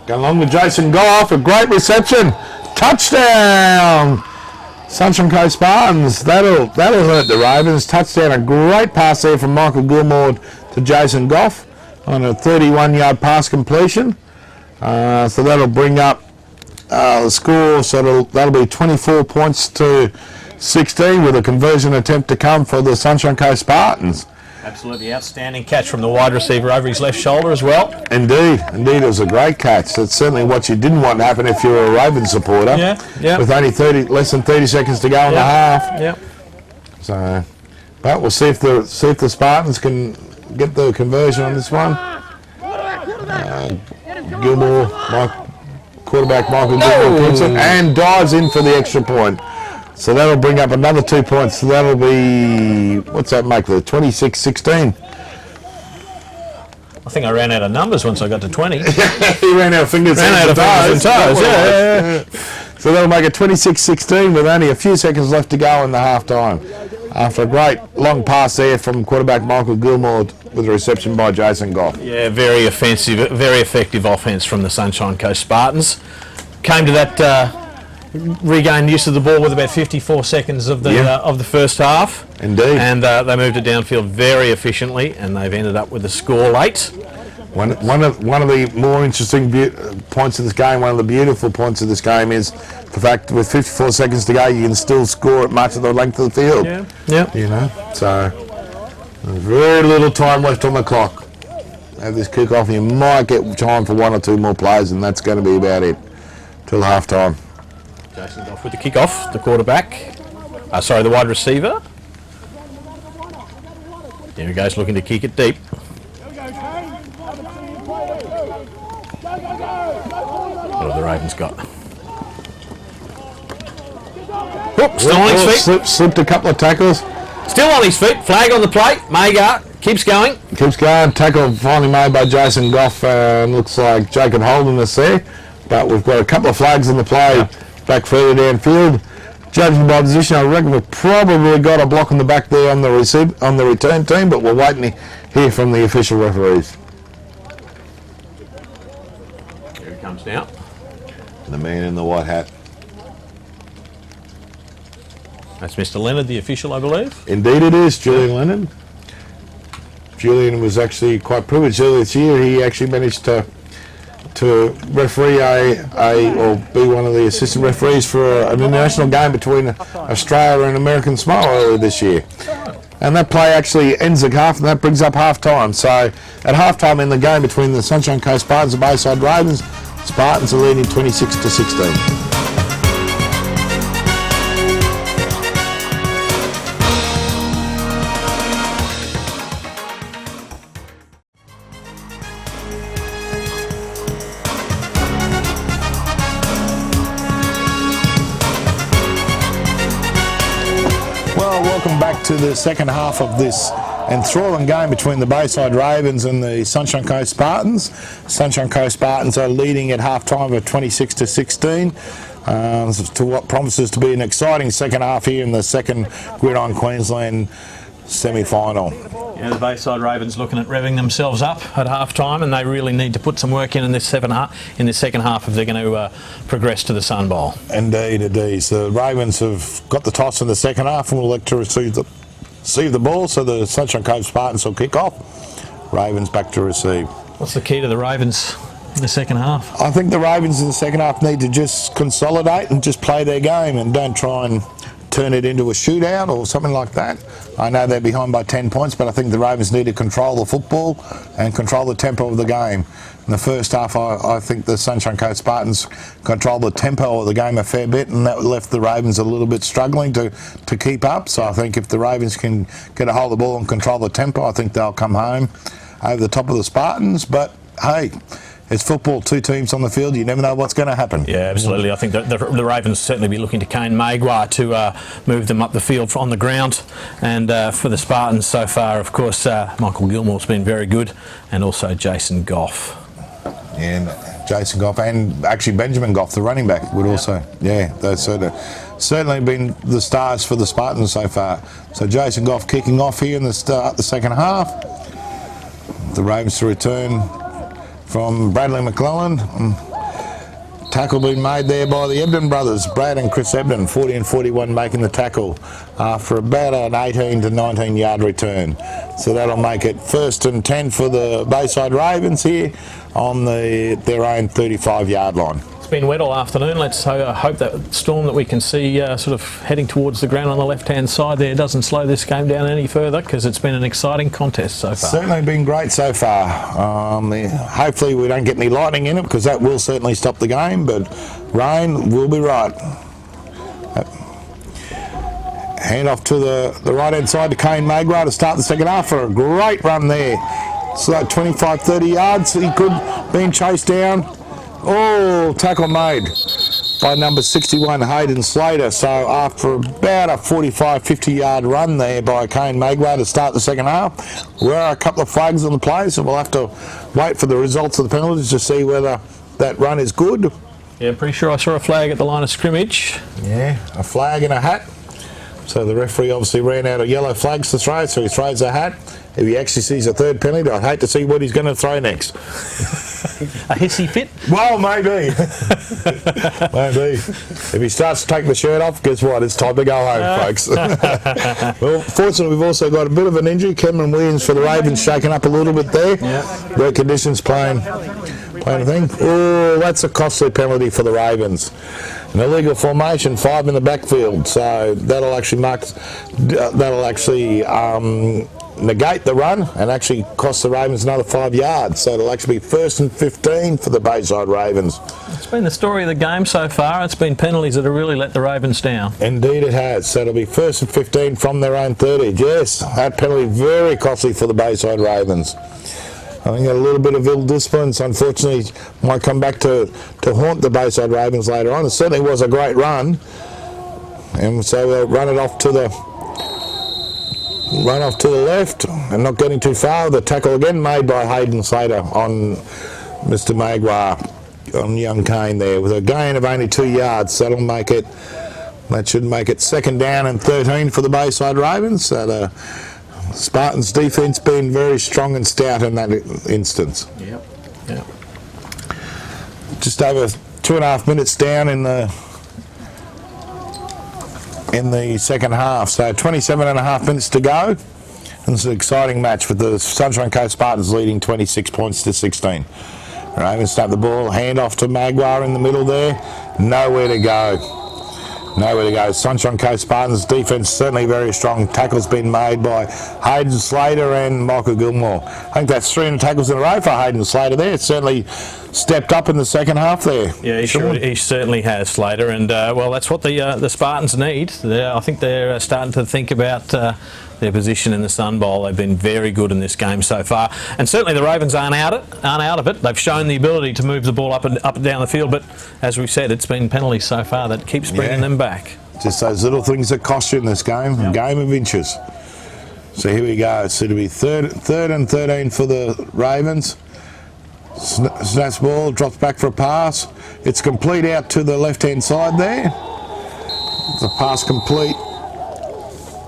Going along with Jason Goff, a great reception. Touchdown! Sunshine Coast Spartans. That'll hurt the Ravens. Touchdown, a great pass there from Michael Gilmore to Jason Goff on a 31-yard pass completion. So that'll bring up the score. So that'll be 24 points to 16 with a conversion attempt to come for the Sunshine Coast Spartans. Absolutely outstanding catch from the wide receiver over his left shoulder as well. Indeed, it was a great catch. That's certainly what you didn't want to happen if you were a Ravens supporter. Yeah. With only less than 30 seconds to go in the half. Yeah. So, but we'll see if the Spartans can get the conversion on this one. Gilmore, quarterback Michael Gilmore puts it and dives in for the extra point. So that'll bring up another 2 points. So that'll be, what's that make the 26-16? I think I ran out of numbers once I got to 20. He ran out of fingers and toes. Yeah. So that'll make it 26-16 with only a few seconds left to go in the half-time. After a great long pass there from quarterback Michael Gilmore with a reception by Jason Goff. Yeah, very offensive, very effective offense from the Sunshine Coast Spartans. Came to that regained use of the ball with about 54 seconds of the first half. Indeed. And they moved it downfield very efficiently, and they've ended up with a score late. One of the more interesting points of this game, one of the beautiful points of this game is the fact with 54 seconds to go, you can still score at much of the length of the field. Yeah. You know, so very little time left on the clock. Have this kick off, and you might get time for 1 or 2 more plays, and that's going to be about it till half time. Jason Goff with the kickoff, the quarterback. The wide receiver. There he goes, looking to kick it deep. What have the Ravens got? Whoop, still on his feet. Slipped a couple of tackles. Still on his feet. Flag on the plate. Magar keeps going. Keeps going. Tackle finally made by Jason Goff. Looks like Jacob Holden is there. But we've got a couple of flags in the play back further downfield. Judging by position, I reckon we've probably got a block on the back there on the return team, but we're waiting to hear from the official referees. Here he comes now. The man in the white hat. That's Mr. Leonard, the official, I believe. Indeed it is, Julian Leonard. Julian was actually quite privileged earlier this year. He actually managed to referee or be one of the assistant referees for an international game between Australia and American Samoa earlier this year. And that play actually ends at half, and that brings up half time. So at half time in the game between the Sunshine Coast Spartans and Bayside Ravens, Spartans are leading 26-16. Welcome back to the second half of this enthralling game between the Bayside Ravens and the Sunshine Coast Spartans. Sunshine Coast Spartans are leading at half time of 26-16 to what promises to be an exciting second half here in the second Gridiron Queensland semi-final. Yeah, the Bayside Ravens looking at revving themselves up at half time, and they really need to put some work in this second half if they're going to progress to the Sun Bowl. Indeed. The Ravens have got the toss in the second half and will elect to receive the ball, so the Sunshine Coast Spartans will kick off. Ravens back to receive. What's the key to the Ravens in the second half? I think the Ravens in the second half need to just consolidate and just play their game and don't try and turn it into a shootout or something like that. I know they're behind by 10 points, but I think the Ravens need to control the football and control the tempo of the game. In the first half, I think the Sunshine Coast Spartans controlled the tempo of the game a fair bit, and that left the Ravens a little bit struggling to keep up. So I think if the Ravens can get a hold of the ball and control the tempo, I think they'll come home over the top of the Spartans. But hey, it's football, two teams on the field, you never know what's going to happen. Yeah, absolutely. I think the Ravens certainly be looking to Kane Magua to move them up the field on the ground. And for the Spartans so far, of course, Michael Gilmore's been very good, and also Jason Goff. And Jason Goff, and actually Benjamin Goff, the running back, would also, they've certainly been the stars for the Spartans so far. So Jason Goff kicking off here in the start the second half. The Ravens to return from Bradley McClellan. Tackle being made there by the Ebden brothers, Brad and Chris Ebden, 40 and 41 making the tackle after about an 18 to 19 yard return. So that'll make it 1st and 10 for the Bayside Ravens here on their own 35 yard line. It's been wet all afternoon. Let's hope that storm that we can see sort of heading towards the ground on the left-hand side there doesn't slow this game down any further, because it's been an exciting contest so far. Certainly been great so far. Hopefully we don't get any lightning in it, because that will certainly stop the game, but rain will be right. Hand off to the right-hand side to Kane Magua to start the second half for a great run there. So 25-30 yards, he could been chased down. Oh, tackle made by number 61, Hayden Slater. So after about a 45-50 yard run there by Kane Magua to start the second half, there are a couple of flags on the play, so we'll have to wait for the results of the penalties to see whether that run is good. Yeah, pretty sure I saw a flag at the line of scrimmage. Yeah, a flag and a hat. So the referee obviously ran out of yellow flags to throw, so he throws a hat. If he actually sees a third penalty, I'd hate to see what he's going to throw next. A hissy fit? Well, maybe. Maybe. If he starts to take the shirt off, guess what? It's time to go home, folks. Well, fortunately, we've also got a bit of an injury. Cameron Williams for the Ravens shaking up a little bit there. Yeah. Great conditions playing a thing. Oh, that's a costly penalty for the Ravens. An illegal formation, 5 in the backfield. So that'll actually negate the run and actually cost the Ravens another 5 yards. So it'll actually be 1st and 15 for the Bayside Ravens. It's been the story of the game so far. It's been penalties that have really let the Ravens down. Indeed it has. So it'll be 1st and 15 from their own 30. Yes, that penalty very costly for the Bayside Ravens. I think a little bit of ill discipline, unfortunately, might come back to haunt the Bayside Ravens later on. It certainly was a great run. And so they'll run off to the left and not getting too far. The tackle again made by Hayden Slater on Mr. Magua, on young Kane there, with a gain of only 2 yards. That should make it 2nd down and 13 for the Bayside Ravens. So the Spartans defence being very strong and stout in that instance. Yep. Just over 2.5 minutes down in the second half, so 27.5 minutes to go. And it's an exciting match with the Sunshine Coast Spartans leading 26 points to 16. Ravens start the ball, hand off to Maguire in the middle there. Nowhere to go. Nowhere to go. Sunshine Coast Spartans defence certainly very strong. Tackles been made by Hayden Slater and Michael Gilmore. I think that's 300 tackles in a row for Hayden Slater there. It's certainly stepped up in the second half there. Yeah, he certainly has, Slater, and well, that's what the Spartans need. I think they're starting to think about their position in the Sun Bowl. They've been very good in this game so far, and certainly the Ravens aren't out of it. They've shown the ability to move the ball up and down the field, but as we've said, it's been penalties so far that keeps bringing them back. Just those little things that cost you in this game, a game of inches. So here we go. So it'll be third and 13 for the Ravens. Snaps ball, drops back for a pass. It's complete out to the left-hand side there. The pass complete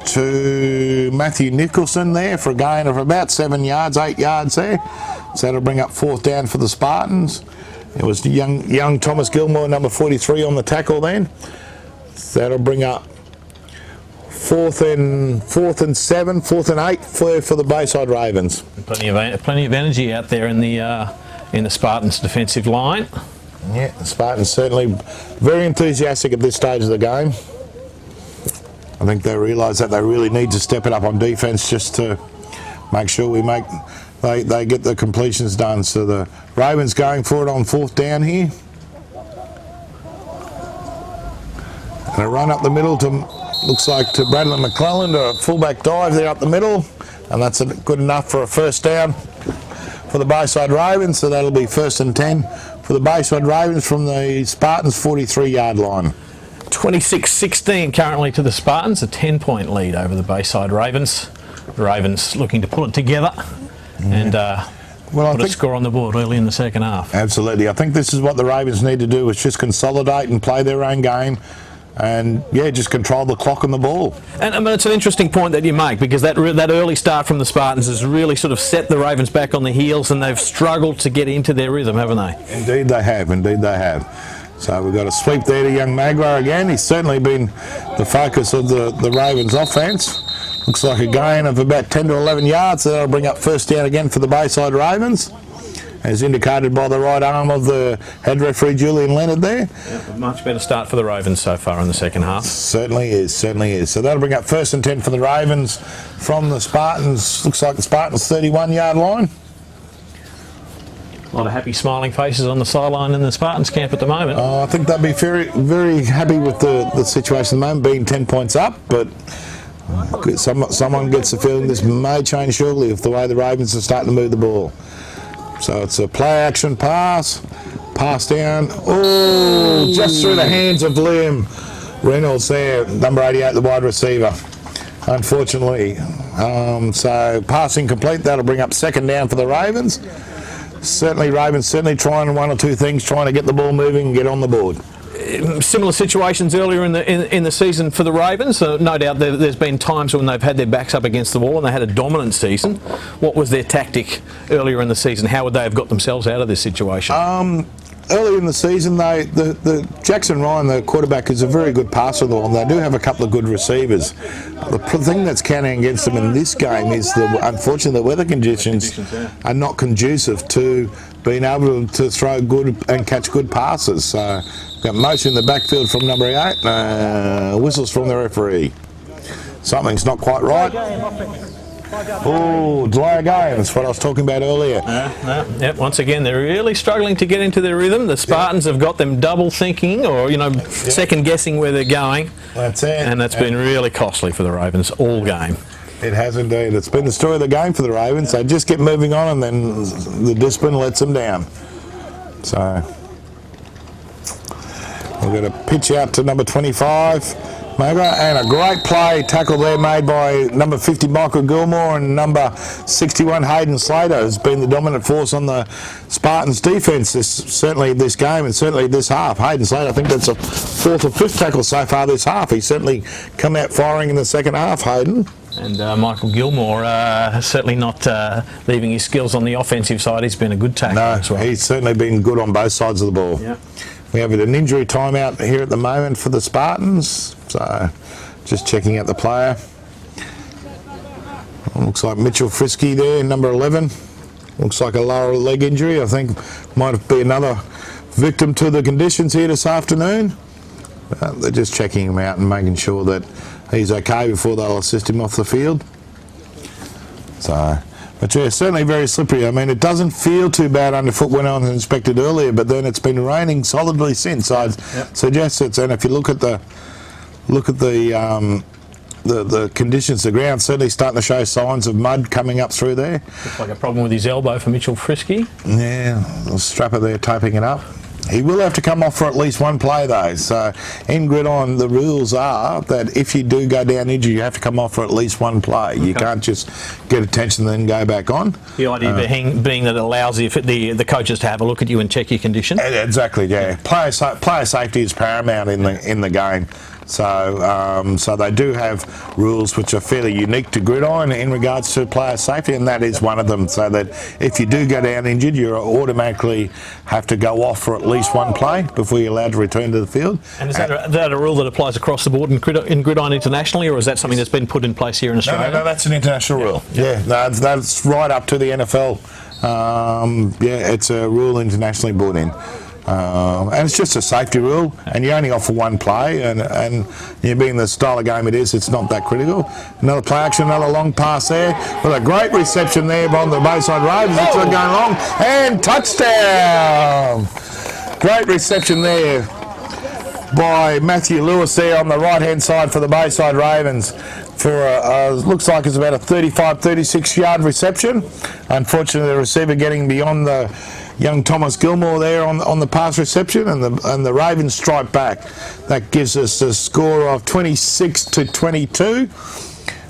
to Matthew Nicholson there for a gain of about 7 yards, 8 yards there. So that'll bring up 4th down for the Spartans. It was young Thomas Gilmore, number 43, on the tackle then. So that'll bring up 4th and 7, 4th and 8 for the Bayside Ravens. Plenty of energy out there in the Spartans' defensive line. Yeah, the Spartans certainly very enthusiastic at this stage of the game. I think they realise that they really need to step it up on defence just to make sure they get the completions done. So the Ravens going for it on 4th down here. And a run up the middle looks like to Bradley McClelland, a fullback dive there up the middle, and that's good enough for a 1st down for the Bayside Ravens. So that'll be 1st and 10 for the Bayside Ravens from the Spartans' 43-yard line. 26-16 currently to the Spartans, a 10-point lead over the Bayside Ravens. The Ravens looking to pull it together and put a score on the board early in the second half. Absolutely. I think this is what the Ravens need to do, is just consolidate and play their own game. And yeah, just control the clock and the ball. And I mean, it's an interesting point that you make, because that early start from the Spartans has really sort of set the Ravens back on the heels, and they've struggled to get into their rhythm, haven't they? Indeed they have, indeed they have. So we've got a sweep there to young Maguire again. He's certainly been the focus of the Ravens offence. Looks like a gain of about 10 to 11 yards, so that'll bring up 1st down again for the Bayside Ravens, as indicated by the right arm of the head referee Julian Leonard there. Yeah, a much better start for the Ravens so far in the second half. Certainly is, certainly is. So that'll bring up 1st and 10 for the Ravens from the Spartans. Looks like the Spartans' 31-yard line. A lot of happy smiling faces on the sideline in the Spartans camp at the moment. I think they'll be very, very happy with the situation at the moment, being 10 points up, but someone gets the feeling this may change shortly with the way the Ravens are starting to move the ball. So it's a play action pass down, just through the hands of Liam Reynolds there, number 88, the wide receiver, unfortunately. So passing complete, that'll bring up 2nd down for the Ravens. Ravens certainly trying one or two things, trying to get the ball moving and get on the board. Similar situations earlier in the season for the Ravens. No doubt there's been times when they've had their backs up against the wall and they had a dominant season. What was their tactic earlier in the season? How would they have got themselves out of this situation? Early in the season, the Jackson Ryan, the quarterback, is a very good passer, though, and they do have a couple of good receivers. The thing that's counting against them in this game is, unfortunately, the weather conditions are not conducive to being able to throw good and catch good passes. So, got motion in the backfield from number 8, whistles from the referee. Something's not quite right. Delay of game. That's what I was talking about earlier. Yep. Once again, they're really struggling to get into their rhythm. The Spartans have got them double thinking, or second guessing where they're going. That's it. And that's been really costly for the Ravens all game. It has indeed. It's been the story of the game for the Ravens. They just get moving on, and then the discipline lets them down. So we're going to pitch out to number 25. And a great play tackle there made by number 50 Michael Gilmore, and number 61 Hayden Slater has been the dominant force on the Spartans defence certainly this game and certainly this half. Hayden Slater, I think that's a 4th or 5th tackle so far this half. He's certainly come out firing in the second half, Hayden. And Michael Gilmore certainly not leaving his skills on the offensive side. He's been a good tackler as well. He's certainly been good on both sides of the ball. Yeah. We have an injury timeout here at the moment for the Spartans, so just checking out the player. Looks like Mitchell Frisky there, number 11. Looks like a lower leg injury. I think might be another victim to the conditions here this afternoon. They're just checking him out and making sure that he's okay before they'll assist him off the field. So, but yeah, certainly very slippery. I mean, it doesn't feel too bad underfoot when I was inspected earlier, but then it's been raining solidly since. So I'd suggest it's, and if you look at the conditions, the ground's certainly starting to show signs of mud coming up through there. Looks like a problem with his elbow for Mitchell Frisky. Yeah, the strapper there taping it up. He will have to come off for at least one play though. So in Gridiron, the rules are that if you do go down injured, you have to come off for at least one play. Okay. You can't just get attention and then go back on. The idea being that it allows the coaches to have a look at you and check your condition. Exactly, yeah. Player safety is paramount in the game. So they do have rules which are fairly unique to Gridiron in regards to player safety, and that is one of them. So that if you do go down injured, you automatically have to go off for at least one play before you're allowed to return to the field. And is that a rule that applies across the board in Gridiron internationally, or is that something that's been put in place here in Australia? No, that's an international rule. Yeah, that's right up to the NFL. It's a rule internationally brought in. And it's just a safety rule, and you only offer one play, and being the style of game it is, it's not that critical. Another play action, another long pass there, with a great reception there by the Bayside Ravens. It's going long, and touchdown! Great reception there by Matthew Lewis there on the right-hand side for the Bayside Ravens. For looks like it's about a 35-36 yard reception. Unfortunately, the receiver getting beyond the young Thomas Gilmore there on the pass reception, and the Ravens strike back. That gives us a score of 26-22,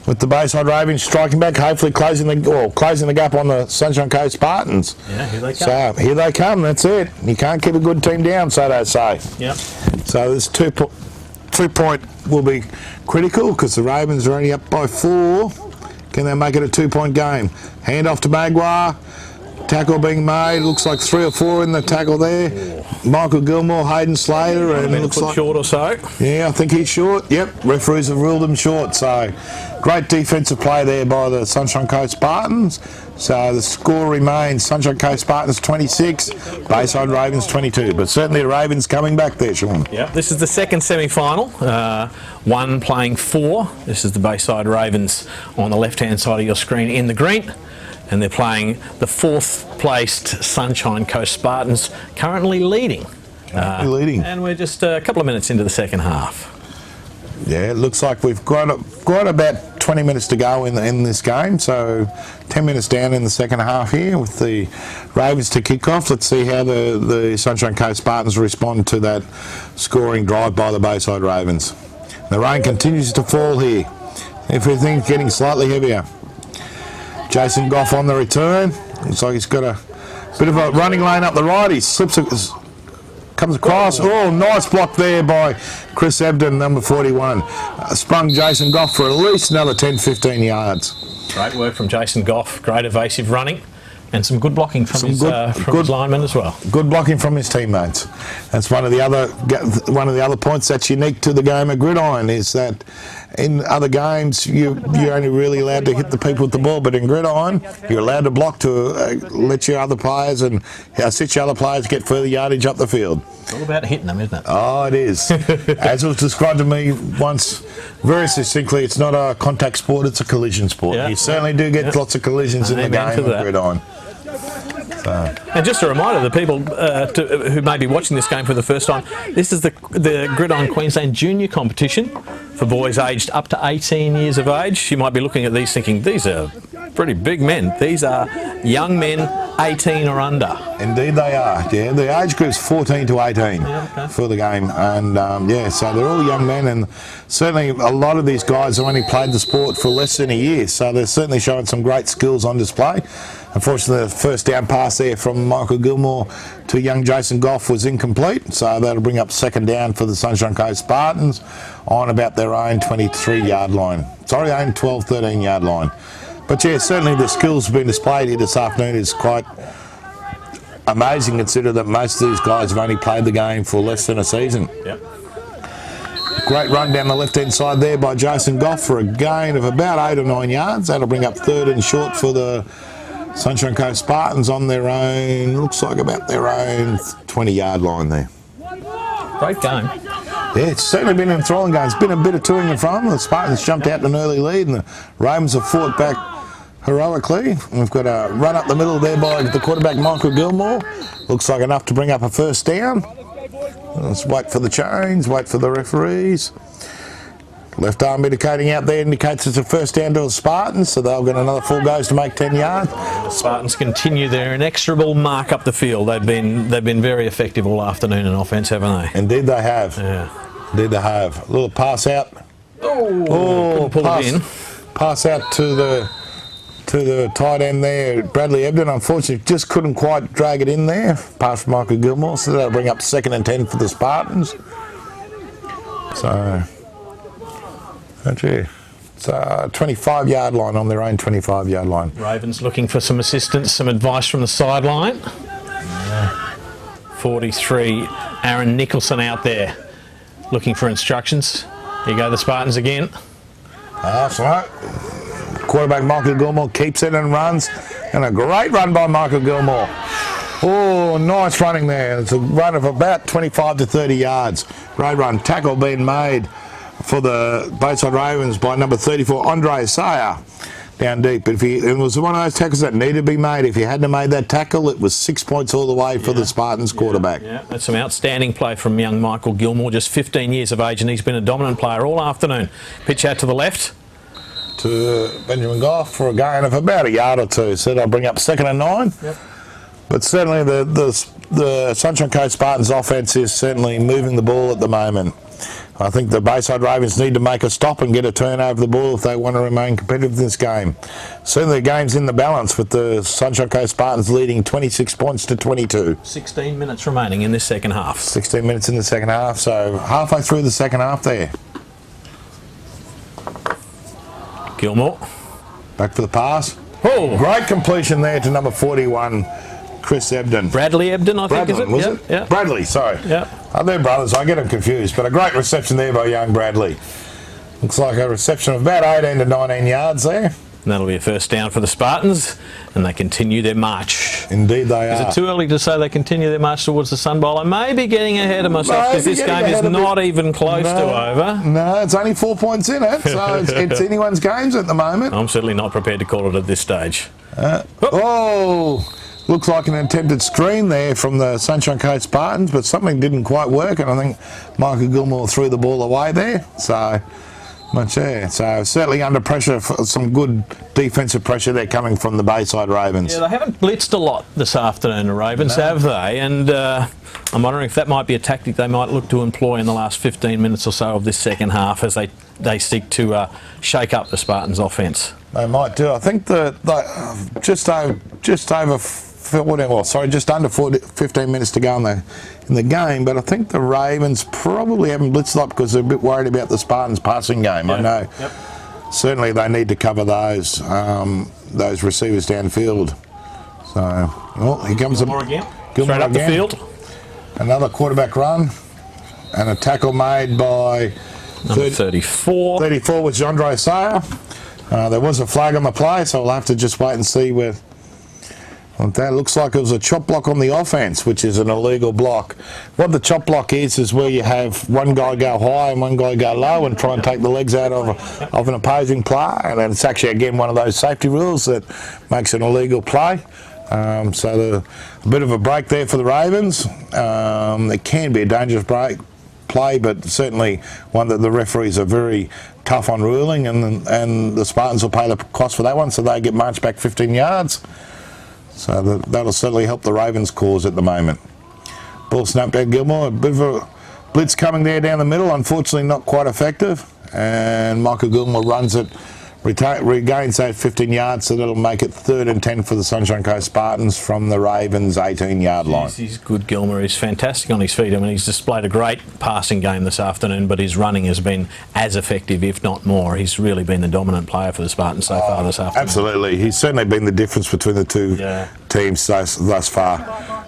with the Bayside Ravens striking back, hopefully closing the gap on the Sunshine Coast Spartans. Yeah, here they come. So here they come. That's it. You can't keep a good team down, so they say. Yep. So this 2-point will be critical because the Ravens are only up by 4. Can they make it a 2-point game? Hand off to Maguire. Tackle being made. Looks like 3 or 4 in the tackle there. Michael Gilmore, Hayden Slater, and looks like short or so. Yeah, I think he's short. Yep, referees have ruled him short. So great defensive play there by the Sunshine Coast Spartans. So the score remains Sunshine Coast Spartans 26, Bayside Ravens 22. But certainly the Ravens coming back there, Sean. Yep. This is the second semi-final. 1 playing 4. This is the Bayside Ravens on the left-hand side of your screen in the green. And they're playing the 4th placed Sunshine Coast Spartans, currently leading. And we're just a couple of minutes into the second half. Yeah, it looks like we've got about 20 minutes to go in this game, so 10 minutes down in the second half here with the Ravens to kick off. Let's see how the Sunshine Coast Spartans respond to that scoring drive by the Bayside Ravens. The rain continues to fall here. Everything's getting slightly heavier. Jason Goff on the return. Looks like he's got a bit of a running lane up the right. He comes across. Oh, nice block there by Chris Ebden, number 41. Sprung Jason Goff for at least another 10-15 yards. Great work from Jason Goff. Great evasive running. And some good blocking from his linemen as well. Good blocking from his teammates. That's one of the other points that's unique to the game of Gridiron, is that in other games you're only really allowed to hit the people with the ball, but in Gridiron you're allowed to block to let your other players and assist your other players get further yardage up the field. It's all about hitting them, isn't it? Oh, it is. As it was described to me once very succinctly, it's not a contact sport, it's a collision sport. Yeah. You certainly do get lots of collisions in the game of Gridiron. And just a reminder, the people who may be watching this game for the first time, this is the Gridiron Queensland Junior competition for boys aged up to 18 years of age. You might be looking at these thinking, these are pretty big men. These are young men 18 or under. Indeed they are, yeah. The age group's 14 to 18 for the game. And so they're all young men, and certainly a lot of these guys have only played the sport for less than a year, so they're certainly showing some great skills on display. Unfortunately, the first down pass there from Michael Gilmore to young Jason Goff was incomplete, so that'll bring up second down for the Sunshine Coast Spartans on about their own 23-yard line. Sorry, own 12, 13-yard line. But yeah, certainly the skills being displayed here this afternoon is quite amazing, considering that most of these guys have only played the game for less than a season. Yep. Great run down the left-hand side there by Jason Goff for a gain of about 8 or 9 yards. That'll bring up third and short for the Sunshine Coast Spartans on their own, looks like about their own 20-yard line there. Great game. Yeah, it's certainly been an enthralling game. It's been a bit of toing and from. The Spartans jumped out to an early lead and the Ravens have fought back heroically. And we've got a run up the middle there by the quarterback Michael Gilmore. Looks like enough to bring up a first down. Let's wait for the chains, wait for the referees. Left arm indicating out there indicates it's a first down to the Spartans, so they'll get another 4 goes to make 10 yards. The Spartans continue their inexorable mark up the field. They've been very effective all afternoon in offence, haven't they? Indeed they have. Yeah. Indeed they have. A little pass out. Oh, pull it in. Pass out to the tight end there, Bradley Ebden. Unfortunately, just couldn't quite drag it in there. Pass from Michael Gilmore, so that'll bring up 2nd and 10 for the Spartans. So, it's a 25-yard line on their own 25-yard line. Ravens looking for some assistance, some advice from the sideline. 43, Aaron Nicholson out there looking for instructions. Here go the Spartans again. That's right. Quarterback Michael Gilmore keeps it and runs. And a great run by Michael Gilmore. Oh, nice running there. It's a run of about 25 to 30 yards. Great run. Tackle being made for the Bayside Ravens by number 34, Andre Sayer, down deep. But it was one of those tackles that needed to be made. If he hadn't made that tackle, it was 6 points all the way for the Spartans quarterback. Yeah, that's some outstanding play from young Michael Gilmore, just 15 years of age, and he's been a dominant player all afternoon. Pitch out to the left. To Benjamin Goff for a gain of about a yard or two. So they'll bring up 2nd and 9. Yep. But certainly the Sunshine Coast Spartans offence is certainly moving the ball at the moment. I think the Bayside Ravens need to make a stop and get a turn over the ball if they want to remain competitive in this game. Certainly the game's in the balance with the Sunshine Coast Spartans leading 26 points to 22. 16 minutes remaining in this second half. 16 minutes in the second half, so halfway through the second half there. Gilmore. Back for the pass. Oh, Great completion there to number 41, Chris Ebden. Bradley Ebden, I think, is it? Was it? Yeah. Bradley, sorry. Yeah. They're brothers, I get them confused, but a great reception there by young Bradley. Looks like a reception of about 18 to 19 yards there. And that'll be a first down for the Spartans, and they continue their march. Indeed they are. Is it too early to say they continue their march towards the Sun Bowl? I may be getting ahead of myself because this game is not even close to over. No, it's only 4 points in it, so it's anyone's games at the moment. I'm certainly not prepared to call it at this stage. Looks like an attempted screen there from the Sunshine Coast Spartans, but something didn't quite work, and I think Michael Gilmore threw the ball away there. So certainly under pressure, for some good defensive pressure there coming from the Bayside Ravens. Yeah, they haven't blitzed a lot this afternoon, the Ravens, have they? And I'm wondering if that might be a tactic they might look to employ in the last 15 minutes or so of this second half as they seek to shake up the Spartans' offence. They might do. I think just under 15 minutes to go in the game, but I think the Ravens probably haven't blitzed a lot because they're a bit worried about the Spartans' passing game. Yeah. I know. Yep. Certainly they need to cover those receivers downfield. So, here comes Gilmore again. Straight up the field. Another quarterback run and a tackle made by number 34. 34 was Andre Sayer. There was a flag on the play, so we'll have to just wait and see where. That looks like it was a chop block on the offence, which is an illegal block. What the chop block is where you have one guy go high and one guy go low and try and take the legs out of an opposing player. And it's actually, again, one of those safety rules that makes an illegal play. A bit of a break there for the Ravens. It can be a dangerous play, but certainly one that the referees are very tough on ruling, and the Spartans will pay the cost for that one, so they get marched back 15 yards. So that'll certainly help the Ravens' cause at the moment. Ball snapped out Gilmore. A bit of a blitz coming there down the middle. Unfortunately, not quite effective. And Michael Gilmore runs it, regains that 15 yards, so that'll make it 3rd and 10 for the Sunshine Coast Spartans from the Ravens' 18-yard line. He's good, Gilmore. He's fantastic on his feet. I mean, he's displayed a great passing game this afternoon, but his running has been as effective, if not more. He's really been the dominant player for the Spartans so far this afternoon. Absolutely. He's certainly been the difference between the two teams thus far.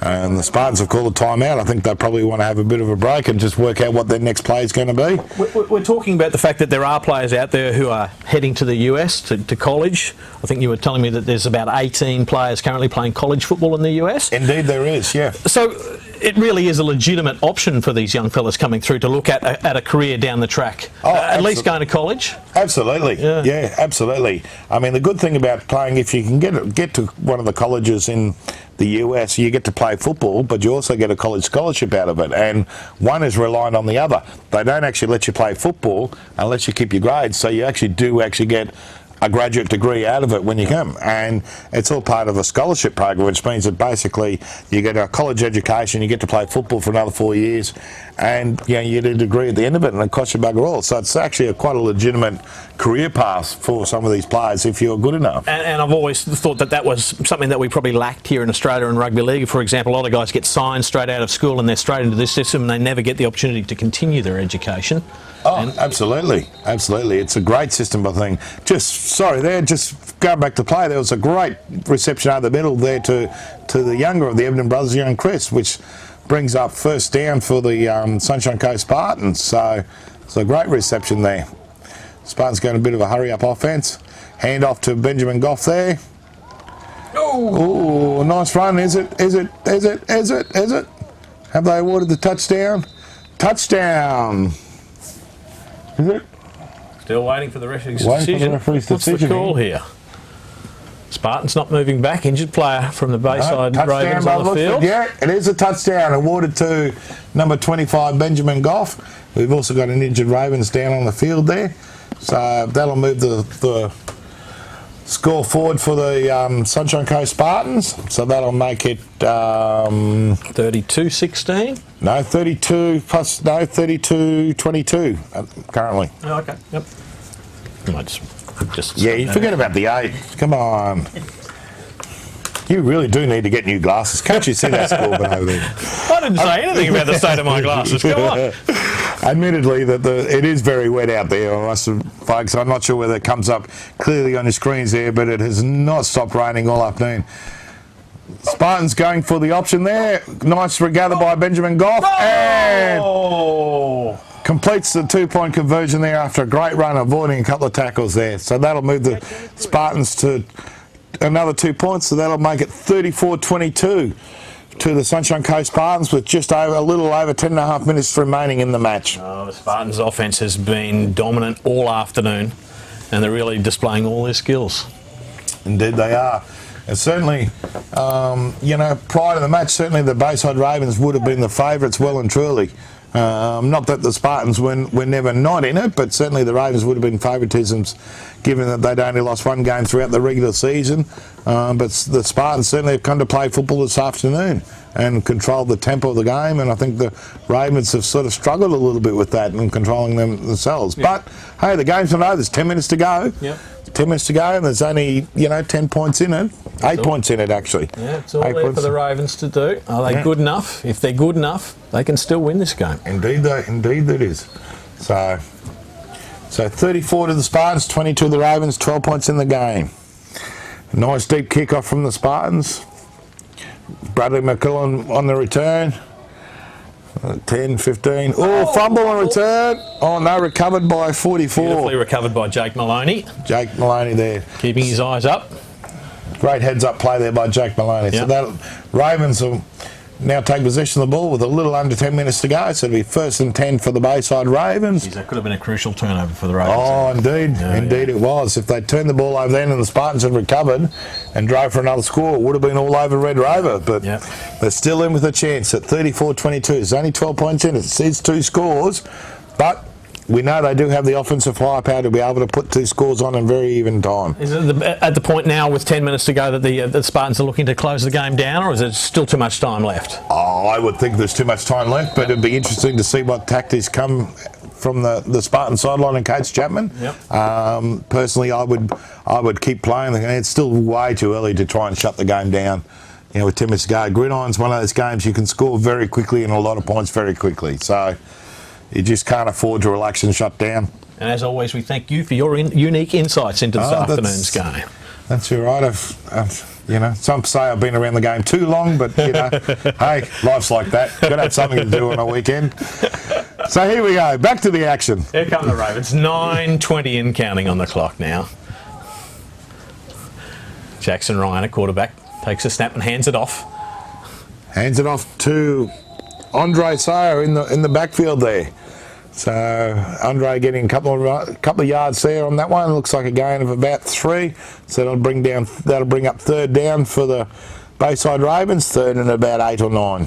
And the Spartans have called a timeout. I think they probably want to have a bit of a break and just work out what their next play is going to be. We're talking about the fact that there are players out there who are heading to the US, to college. I think you were telling me that there's about 18 players currently playing college football in the US. Indeed there is, yeah. So it really is a legitimate option for these young fellas coming through to look at a career down the track. At least going to college. Absolutely, yeah, absolutely. I mean, the good thing about playing, if you can get to one of the colleges in the US, you get to play football, but you also get a college scholarship out of it, and one is reliant on the other. They don't actually let you play football unless you keep your grades, so you actually get a graduate degree out of it when you come, and it's all part of a scholarship program, which means that basically you get a college education, you get to play football for another 4 years, and you get a degree at the end of it, and it costs you bugger all. So it's actually quite a legitimate career path for some of these players if you're good enough. And I've always thought that was something that we probably lacked here in Australia in rugby league. For example, a lot of guys get signed straight out of school and they're straight into this system and they never get the opportunity to continue their education. Oh, absolutely. It's a great system, I think. Just going back to play, there was a great reception out of the middle there to the younger of the Ebden brothers, young Chris, which brings up first down for the Sunshine Coast Spartans. So it's a great reception there. Spartans going a bit of a hurry-up offence. Hand off to Benjamin Goff there. Oh, nice run. Is it? Have they awarded the touchdown? Touchdown. Is it? Still waiting for the referee's decision. What's the call here? Spartans not moving back. Injured player from the Bayside Ravens on the field. Yeah, it is a touchdown awarded to number 25, Benjamin Goff. We've also got an injured Ravens down on the field there. So that'll move the score forward for the Sunshine Coast Spartans. So that'll make it 32-16. No, 32-22 currently. Oh, okay. Yep. You forget about the 8. Come on. You really do need to get new glasses. Can't you see that scoreboard over there? I didn't say anything about the state of my glasses. Come on. Admittedly, it is very wet out there, folks. I'm not sure whether it comes up clearly on your screens there, but it has not stopped raining all afternoon. Spartans going for the option there. Nice regather by Benjamin Goff. And completes the 2-point conversion there after a great run, avoiding a couple of tackles there. So that'll move the Spartans to another 2 points. So that'll make it 34-22 to the Sunshine Coast Spartans with just a little over 10.5 minutes remaining in the match. The Spartans' offence has been dominant all afternoon, and they're really displaying all their skills. Indeed they are. And certainly, prior to the match, certainly the Bayside Ravens would have been the favourites well and truly. Not that the Spartans were never not in it, but certainly the Ravens would have been favouritisms given that they'd only lost one game throughout the regular season. But the Spartans certainly have come to play football this afternoon and controlled the tempo of the game, and I think the Ravens have sort of struggled a little bit with that and controlling them themselves. Yeah. But, hey, the game's not over. There's 10 minutes to go. Yep. 10 minutes to go, and there's only, 10 points in it. 8 points in it, actually. Yeah, it's all there for the Ravens to do. Are they good enough? If they're good enough, they can still win this game. Indeed it is. So 34 to the Spartans, 22 to the Ravens, 12 points in the game. Nice deep kick-off from the Spartans. Bradley McQuillan on the return. 10, 15. Fumble on return. No, recovered by 44. Beautifully recovered by Jake Maloney. Jake Maloney there. Keeping his eyes up. Great heads-up play there by Jake Maloney. Yep. So that Ravens will now take possession of the ball with a little under 10 minutes to go. So it'll be 1st and 10 for the Bayside Ravens. That could have been a crucial turnover for the Ravens. Oh, indeed. Indeed it was. If they turned the ball over then and the Spartans had recovered and drove for another score, it would have been all over Red Rover. But they're still in with a chance at 34-22. There's only 12 points in it. It's 2 scores. But we know they do have the offensive firepower to be able to put 2 scores on in very even time. Is it at the point now with 10 minutes to go that the Spartans are looking to close the game down, or is there still too much time left? I would think there's too much time left, but it'd be interesting to see what tactics come from the Spartan sideline and Coach Chapman. Yep. Personally, I would keep playing. It's still way too early to try and shut the game down. With 10 minutes to go. Gridiron's one of those games you can score very quickly and a lot of points very quickly. So you just can't afford to relax and shut down. And as always, we thank you for your unique insights into this afternoon's game. That's all right. You know, some say I've been around the game too long, but, you know, hey, life's like that. Got to have something to do on a weekend. So here we go. Back to the action. Here come the Ravens. 9:20 and counting on the clock now. Jackson Ryan, a quarterback, takes a snap and hands it off. Hands it off to Andre Sayer in the backfield there. So Andre getting a couple of yards there on that one. Looks like a gain of about 3. So that'll bring up third down for the Bayside Ravens. Third and about 8 or 9.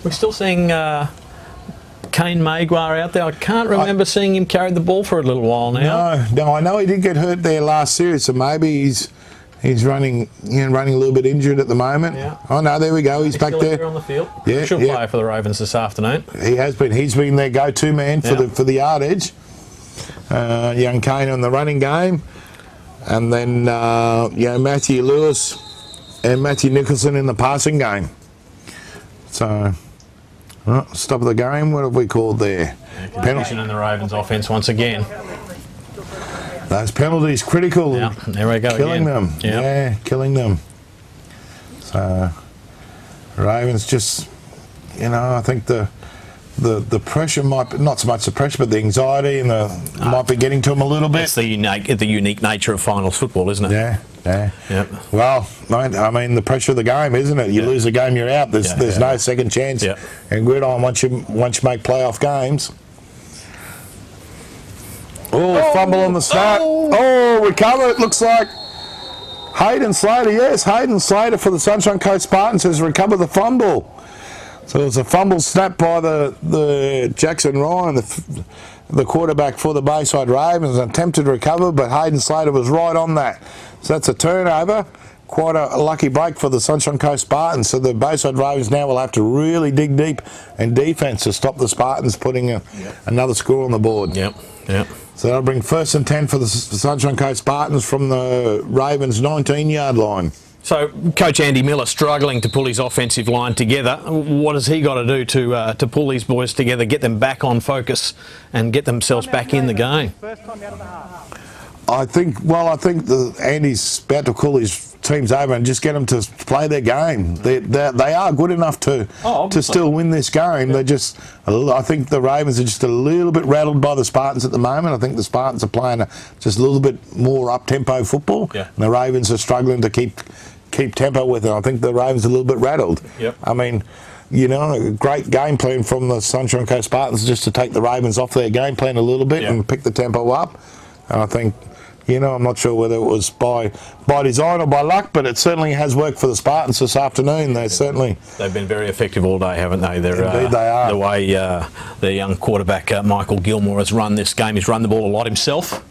We're still seeing Kane Maguire out there. I can't remember seeing him carry the ball for a little while now. No, I know he did get hurt there last series, so maybe he's running a little bit injured at the moment. Yeah. Oh no, there we go. He's back there on the field. Yeah, Crucial player for the Ravens this afternoon. He has been. He's been their go-to man for the yardage. Young Kane on the running game, and then Matthew Lewis and Matthew Nicholson in the passing game. So. Stop of the game. What have we called there? Penalty in the Ravens offence once again. Those penalties critical. Yeah, there we go. Killing again. them. Yeah, killing them. So Ravens just, I think the pressure might be, not so much the pressure, but the anxiety and might be getting to them a little bit. It's the unique nature of finals football, isn't it? Yeah. Yep. Well, I mean, the pressure of the game, isn't it? You lose a game, you're out. There's no second chance. Yeah. And Gridiron, once you make playoff games. Oh, fumble on the snap. Oh, recover, it looks like. Hayden Slater, yes, Hayden Slater for the Sunshine Coast Spartans has recovered the fumble. So it was a fumble snap by the Jackson Ryan, the quarterback for the Bayside Ravens, and attempted to recover, but Hayden Slater was right on that. So that's a turnover. Quite a lucky break for the Sunshine Coast Spartans. So the Bayside Ravens now will have to really dig deep in defence to stop the Spartans putting another score on the board. Yep. So that'll bring 1st and 10 for the Sunshine Coast Spartans from the Ravens' 19-yard line. So Coach Andy Miller struggling to pull his offensive line together. What has he got to do to pull these boys together, get them back on focus and get themselves back in the game? First time out of the half. I think Andy's about to call his teams over and just get them to play their game. They are good enough to still win this game. They're just, I think the Ravens are just a little bit rattled by the Spartans at the moment. I think the Spartans are playing just a little bit more up-tempo football. Yeah. And the Ravens are struggling to keep tempo with it. I think the Ravens are a little bit rattled. Yep. I mean, a great game plan from the Sunshine Coast Spartans just to take the Ravens off their game plan a little bit and pick the tempo up. And I think, I'm not sure whether it was by design or by luck, but it certainly has worked for the Spartans this afternoon. They've been very effective all day, haven't they? Indeed they are. The way their young quarterback, Michael Gilmore, has run this game. He's run the ball a lot himself,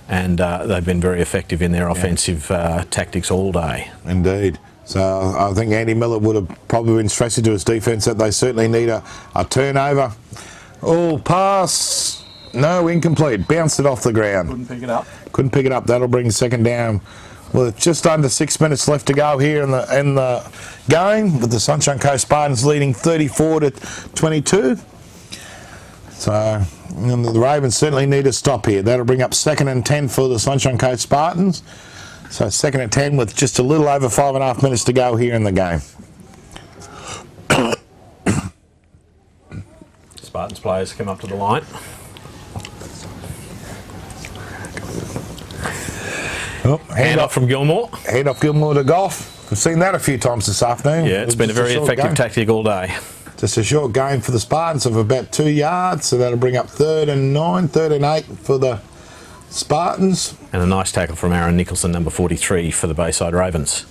and they've been very effective in their offensive tactics all day. Indeed. So I think Andy Miller would have probably been stressing to his defence that they certainly need a turnover. Oh, pass. No, incomplete. Bounced it off the ground. Couldn't pick it up. That'll bring 2nd down with just under 6 minutes left to go here in the game, with the Sunshine Coast Spartans leading 34-22. So the Ravens certainly need a stop here. That'll bring up 2nd and 10 for the Sunshine Coast Spartans. So 2nd and 10 with just a little over 5.5 minutes to go here in the game. Spartans players come up to the line. Hand off from Gilmore. Hand off Gilmore to Goff. We've seen that a few times this afternoon. Yeah, it's been a very effective tactic all day. Just a short game for the Spartans of about 2 yards, so that'll bring up 3rd and 9, 3rd and 8 for the Spartans. And a nice tackle from Aaron Nicholson, number 43 for the Bayside Ravens.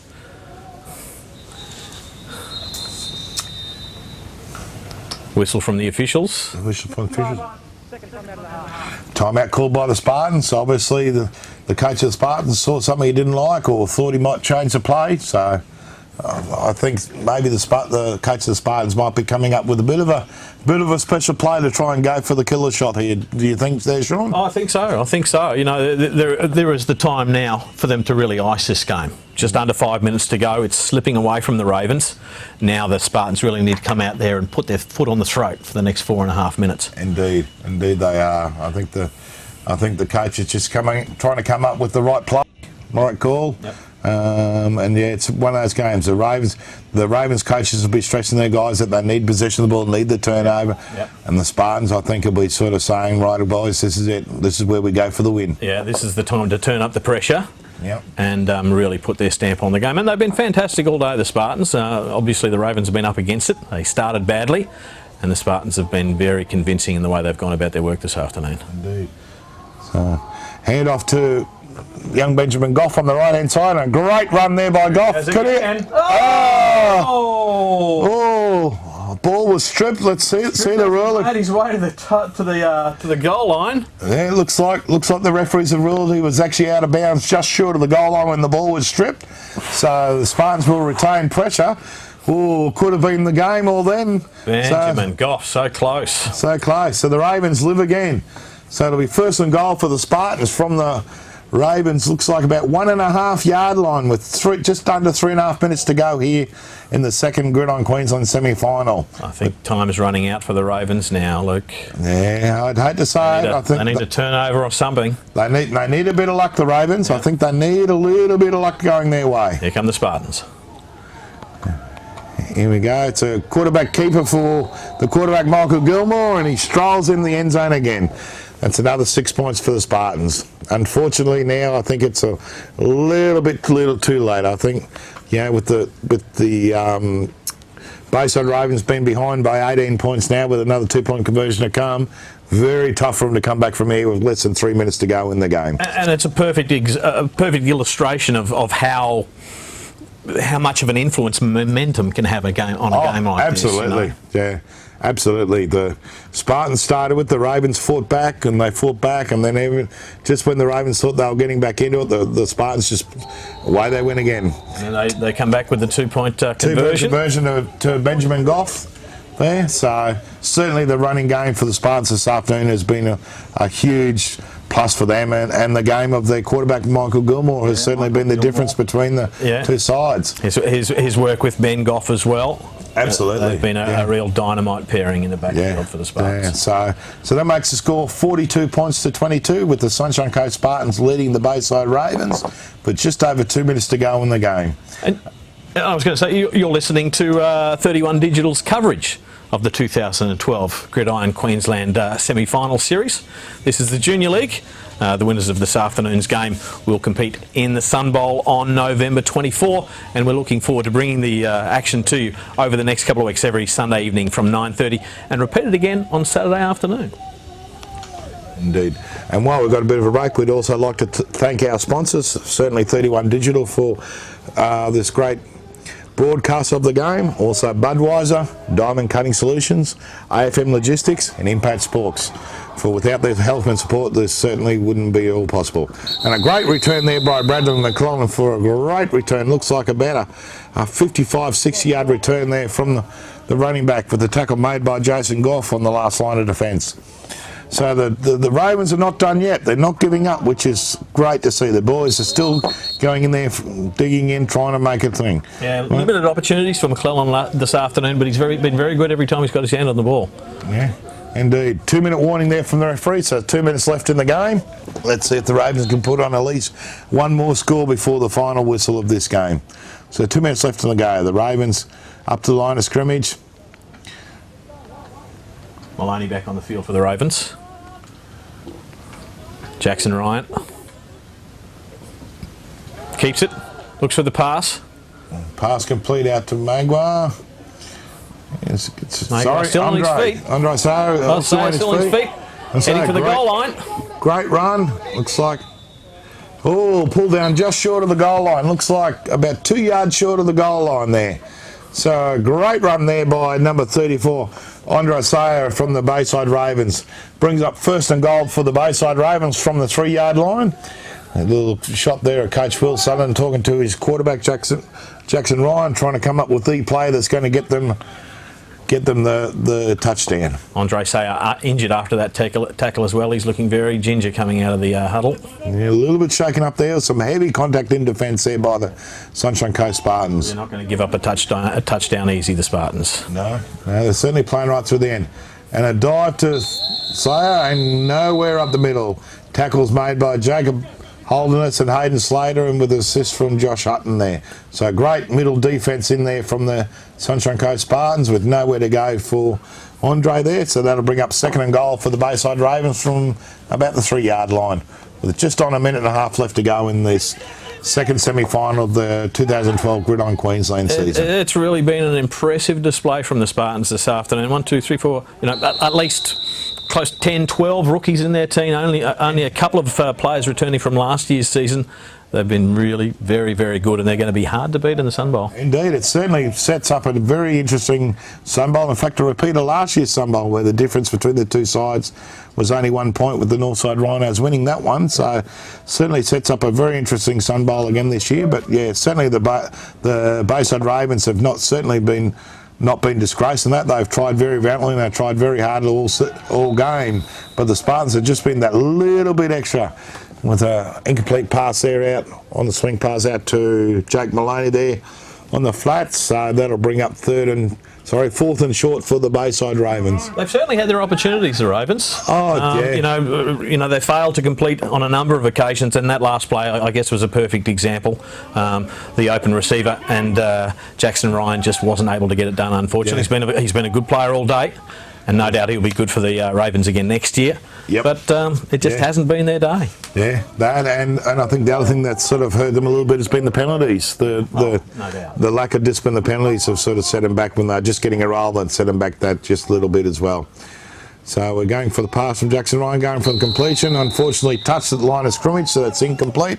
Whistle from the officials. Second time out of the half. Timeout called by the Spartans. Obviously, the coach of the Spartans saw something he didn't like or thought he might change the play. So I think maybe the coach of the Spartans might be coming up with a bit of a special play to try and go for the killer shot here. Do you think there, Sean? I think so. There is the time now for them to really ice this game. Just under 5 minutes to go. It's slipping away from the Ravens. Now the Spartans really need to come out there and put their foot on the throat for the next 4.5 minutes. Indeed they are. I think I think the coach is just trying to come up with the right play, right call. Yep. And yeah, it's one of those games. The Ravens coaches will be stressing their guys that they need possession of the ball, need the turnover. Yep. And the Spartans, I think, will be sort of saying, right, boys, this is it. This is where we go for the win. Yeah, this is the time to turn up the pressure. Yep. And really put their stamp on the game. And they've been fantastic all day, the Spartans. Obviously, the Ravens have been up against it. They started badly, and the Spartans have been very convincing in the way they've gone about their work this afternoon. Indeed. So, hand off to young Benjamin Goff on the right-hand side. And a great run there by Goff. Oh, ball was stripped. Let's see the rule. Made his way to the goal line. Yeah, it looks like the referees have ruled he was actually out of bounds just short of the goal line when the ball was stripped. So the Spartans will retain pressure. Oh, could have been the game all then. Benjamin Goff, so close. So close. So the Ravens live again. So it'll be first and goal for the Spartans from the Ravens. Looks like about 1.5 yard line with just under 3.5 minutes to go here in the second Gridiron Queensland semi-final. I think time is running out for the Ravens now, Luke. Yeah, I'd hate to say it. I think they need a turnover or something. They need a bit of luck, the Ravens. Yeah. I think they need a little bit of luck going their way. Here come the Spartans. Here we go. It's a quarterback keeper for the quarterback, Michael Gilmore, and he strolls in the end zone again. That's another 6 points for the Spartans. Unfortunately, now I think it's a little too late. I think, with the Bayside Ravens being behind by 18 points now, with another 2-point conversion to come, very tough for them to come back from here with less than 3 minutes to go in the game. And it's a perfect illustration of how much of an influence momentum can have on a game like absolutely. this. You know? Yeah, absolutely. The Spartans started with the Ravens fought back, and then even just when the Ravens thought they were getting back into it, the Spartans just away they went again. And they come back with the 2-point conversion. 2-point conversion to Benjamin Goff there. So certainly the running game for the Spartans this afternoon has been a huge plus for them, and the game of their quarterback Michael Gilmore has certainly been the difference between the two sides. His work with Ben Goff as well. Absolutely. They've been a real dynamite pairing in the backfield for the Spartans. Yeah. So that makes the score 42 points to 22, with the Sunshine Coast Spartans leading the Bayside Ravens, but just over 2 minutes to go in the game. And I was going to say, you're listening to 31 Digital's coverage of the 2012 Gridiron Queensland semi-final series. This is the Junior League. The winners of this afternoon's game will compete in the Sun Bowl on November 24, and we're looking forward to bringing the action to you over the next couple of weeks, every Sunday evening from 9:30, and repeat it again on Saturday afternoon. Indeed. And while we've got a bit of a break, we'd also like to thank our sponsors, certainly 31 Digital, for this great broadcast of the game. Also Budweiser, Diamond Cutting Solutions, AFM Logistics, and Impact Sports. For without their help and support, this certainly wouldn't be all possible. And a great return there by Bradley McClellan for a great return. Looks like about a 55, 60-yard return there from the running back, with the tackle made by Jason Goff on the last line of defence. So the Ravens are not done yet. They're not giving up, which is great to see. The boys are still going in there, digging in, trying to make a thing. Yeah, limited opportunities for McClellan this afternoon, but he's been very good every time he's got his hand on the ball. Yeah, indeed. 2-minute warning there from the referee, so 2 minutes left in the game. Let's see if the Ravens can put on at least one more score before the final whistle of this game. So 2 minutes left in the go. The Ravens up to the line of scrimmage. Maloney back on the field for the Ravens. Jackson Ryan keeps it, looks for the pass. Pass complete out to Magua. Sorry, still on his feet. Andre Sayer still on his feet. Heading for the goal line. Great run. Looks like, pulled down just short of the goal line. Looks like about 2 yards short of the goal line there. So a great run there by number 34, Andre Sayer from the Bayside Ravens. Brings up first and goal for the Bayside Ravens from the 3-yard line. A little shot there at Coach Will Sutherland talking to his quarterback Jackson Ryan, trying to come up with the play that's going to get them the touchdown. Andre Sayer injured after that tackle as well. He's looking very ginger coming out of the huddle. Yeah, a little bit shaken up there. Some heavy contact in defence there by the Sunshine Coast Spartans. They're not going to give up a touchdown easy, the Spartans. No, they're certainly playing right through the end. And a dive to Sayer and nowhere up the middle. Tackles made by Jacob Holderness and Hayden Slater, and with assist from Josh Hutton there. So great middle defence in there from the Sunshine Coast Spartans, with nowhere to go for Andre there. So that'll bring up second and goal for the Bayside Ravens from about the 3-yard line, with just on a minute and a half left to go in this second semi-final of the 2012 Gridiron Queensland season. It's really been an impressive display from the Spartans this afternoon. 1, 2, 3, 4, at least close to 10, 12 rookies in their team. Only a couple of players returning from last year's season. They've been really very, very good, and they're going to be hard to beat in the Sun Bowl. Indeed, it certainly sets up a very interesting Sun Bowl. In fact, a repeat of last year's Sun Bowl, where the difference between the two sides was only 1 point, with the Northside Rhinos winning that one. So certainly sets up a very interesting Sun Bowl again this year. But yeah, certainly the Bayside Ravens have not been disgraced in that. They've tried very valiantly and they've tried very hard all game. But the Spartans have just been that little bit extra, with an incomplete pass there out on the swing pass out to Jake Maloney there on the flats. So that'll bring up fourth and short for the Bayside Ravens. They've certainly had their opportunities, the Ravens. Yeah. They failed to complete on a number of occasions, and that last play, I guess, was a perfect example. The open receiver and Jackson Ryan just wasn't able to get it done, unfortunately. Yeah. He's been a good player all day, and no doubt he'll be good for the Ravens again next year. Yep. But it just hasn't been their day. Yeah, that and I think the other thing that's sort of hurt them a little bit has been the penalties. No doubt. The lack of discipline, the penalties have sort of set them back when they're just getting a roll, and set them back that just a little bit as well. So we're going for the pass from Jackson Ryan, going for the completion. Unfortunately, touched at the line of scrimmage, so that's incomplete.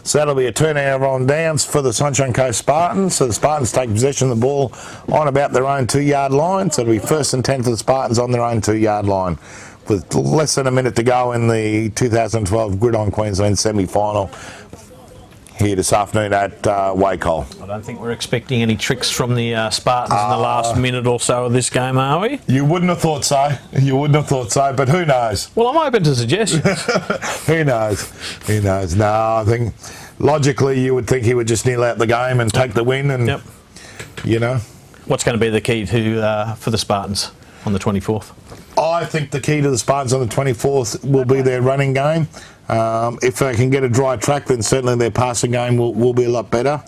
So that'll be a turnover on downs for the Sunshine Coast Spartans. So the Spartans take possession of the ball on about their own 2-yard line. So it'll be 1st and 10 for the Spartans on their own 2-yard line, with less than a minute to go in the 2012 Gridiron Queensland semi-final here this afternoon at Wacol. I don't think we're expecting any tricks from the Spartans in the last minute or so of this game, are we? You wouldn't have thought so. But who knows? Well, I'm open to suggestions. Who knows? No, I think logically you would think he would just kneel out the game and take the win, and What's going to be the key for the Spartans on the 24th? I think the key to the Spartans on the 24th will be their running game. If they can get a dry track, then certainly their passing game will be a lot better.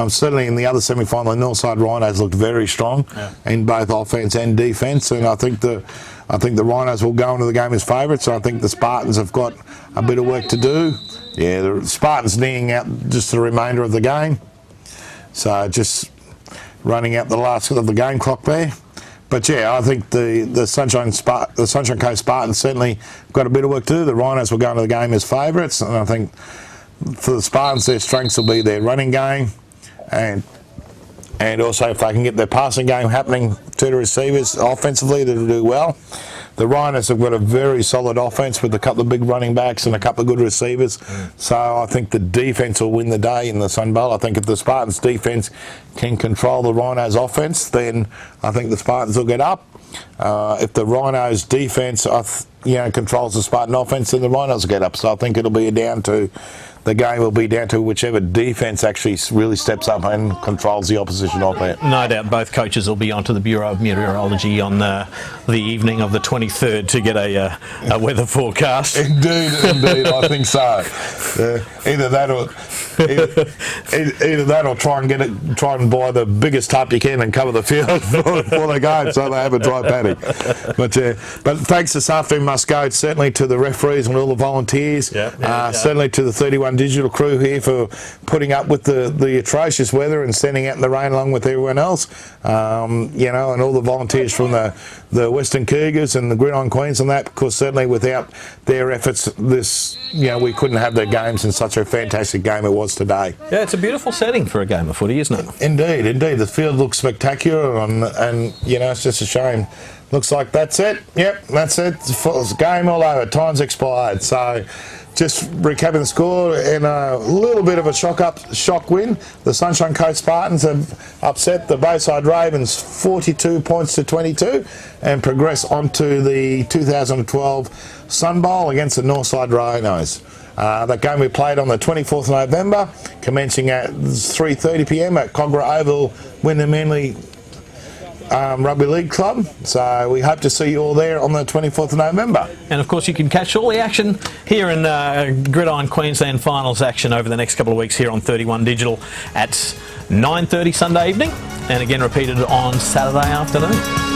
Certainly in the other semi-final, the Northside Rhinos looked very strong in both offence and defence, and I think the Rhinos will go into the game as favourites. So I think the Spartans have got a bit of work to do. Yeah, the Spartans kneeing out just the remainder of the game, so just running out the last of the game clock there. But yeah, I think the Sunshine Coast Spartans certainly got a bit of work to do. The Rhinos will go into the game as favourites, and I think for the Spartans, their strengths will be their running game, and also if they can get their passing game happening to the receivers offensively, they'll do well. The Rhinos have got a very solid offence with a couple of big running backs and a couple of good receivers. So I think the defence will win the day in the Sun Bowl. I think if the Spartans' defence can control the Rhinos' offence, then I think the Spartans will get up. If the Rhinos' defence controls the Spartan offence, then the Rhinos will get up. So I think the game will be down to whichever defence actually really steps up and controls the opposition offense. No doubt both coaches will be onto the Bureau of Meteorology on the evening of the 23rd to get a weather forecast. Indeed, I think so. Either that or try and buy the biggest tarp you can and cover the field before they go, so they have a dry paddock. But thanks this afternoon must go certainly to the referees and all the volunteers. Certainly to the 31 digital crew here for putting up with the atrocious weather and standing out in the rain along with everyone else. And all the volunteers from the Western Cougars and the Gridiron Queens and that, because certainly without their efforts, we couldn't have the games in such a fantastic game it was today. Yeah, it's a beautiful setting for a game of footy, isn't it? Indeed. The field looks spectacular, and it's just a shame. Looks like that's it. Yep, that's it. It's game all over. Time's expired. So just recapping the score, in a little bit of a shock win, the Sunshine Coast Spartans have upset the Bayside Ravens 42 points to 22 and progress onto the 2012 Sun Bowl against the Northside Rhinos. That game we played on the 24th of November, commencing at 3:30 p.m. at Cogra Oval, when the Manly Rugby League Club. So we hope to see you all there on the 24th of November. And of course you can catch all the action here in Gridiron Queensland finals action over the next couple of weeks here on 31 Digital at 9:30 Sunday evening, and again repeated on Saturday afternoon.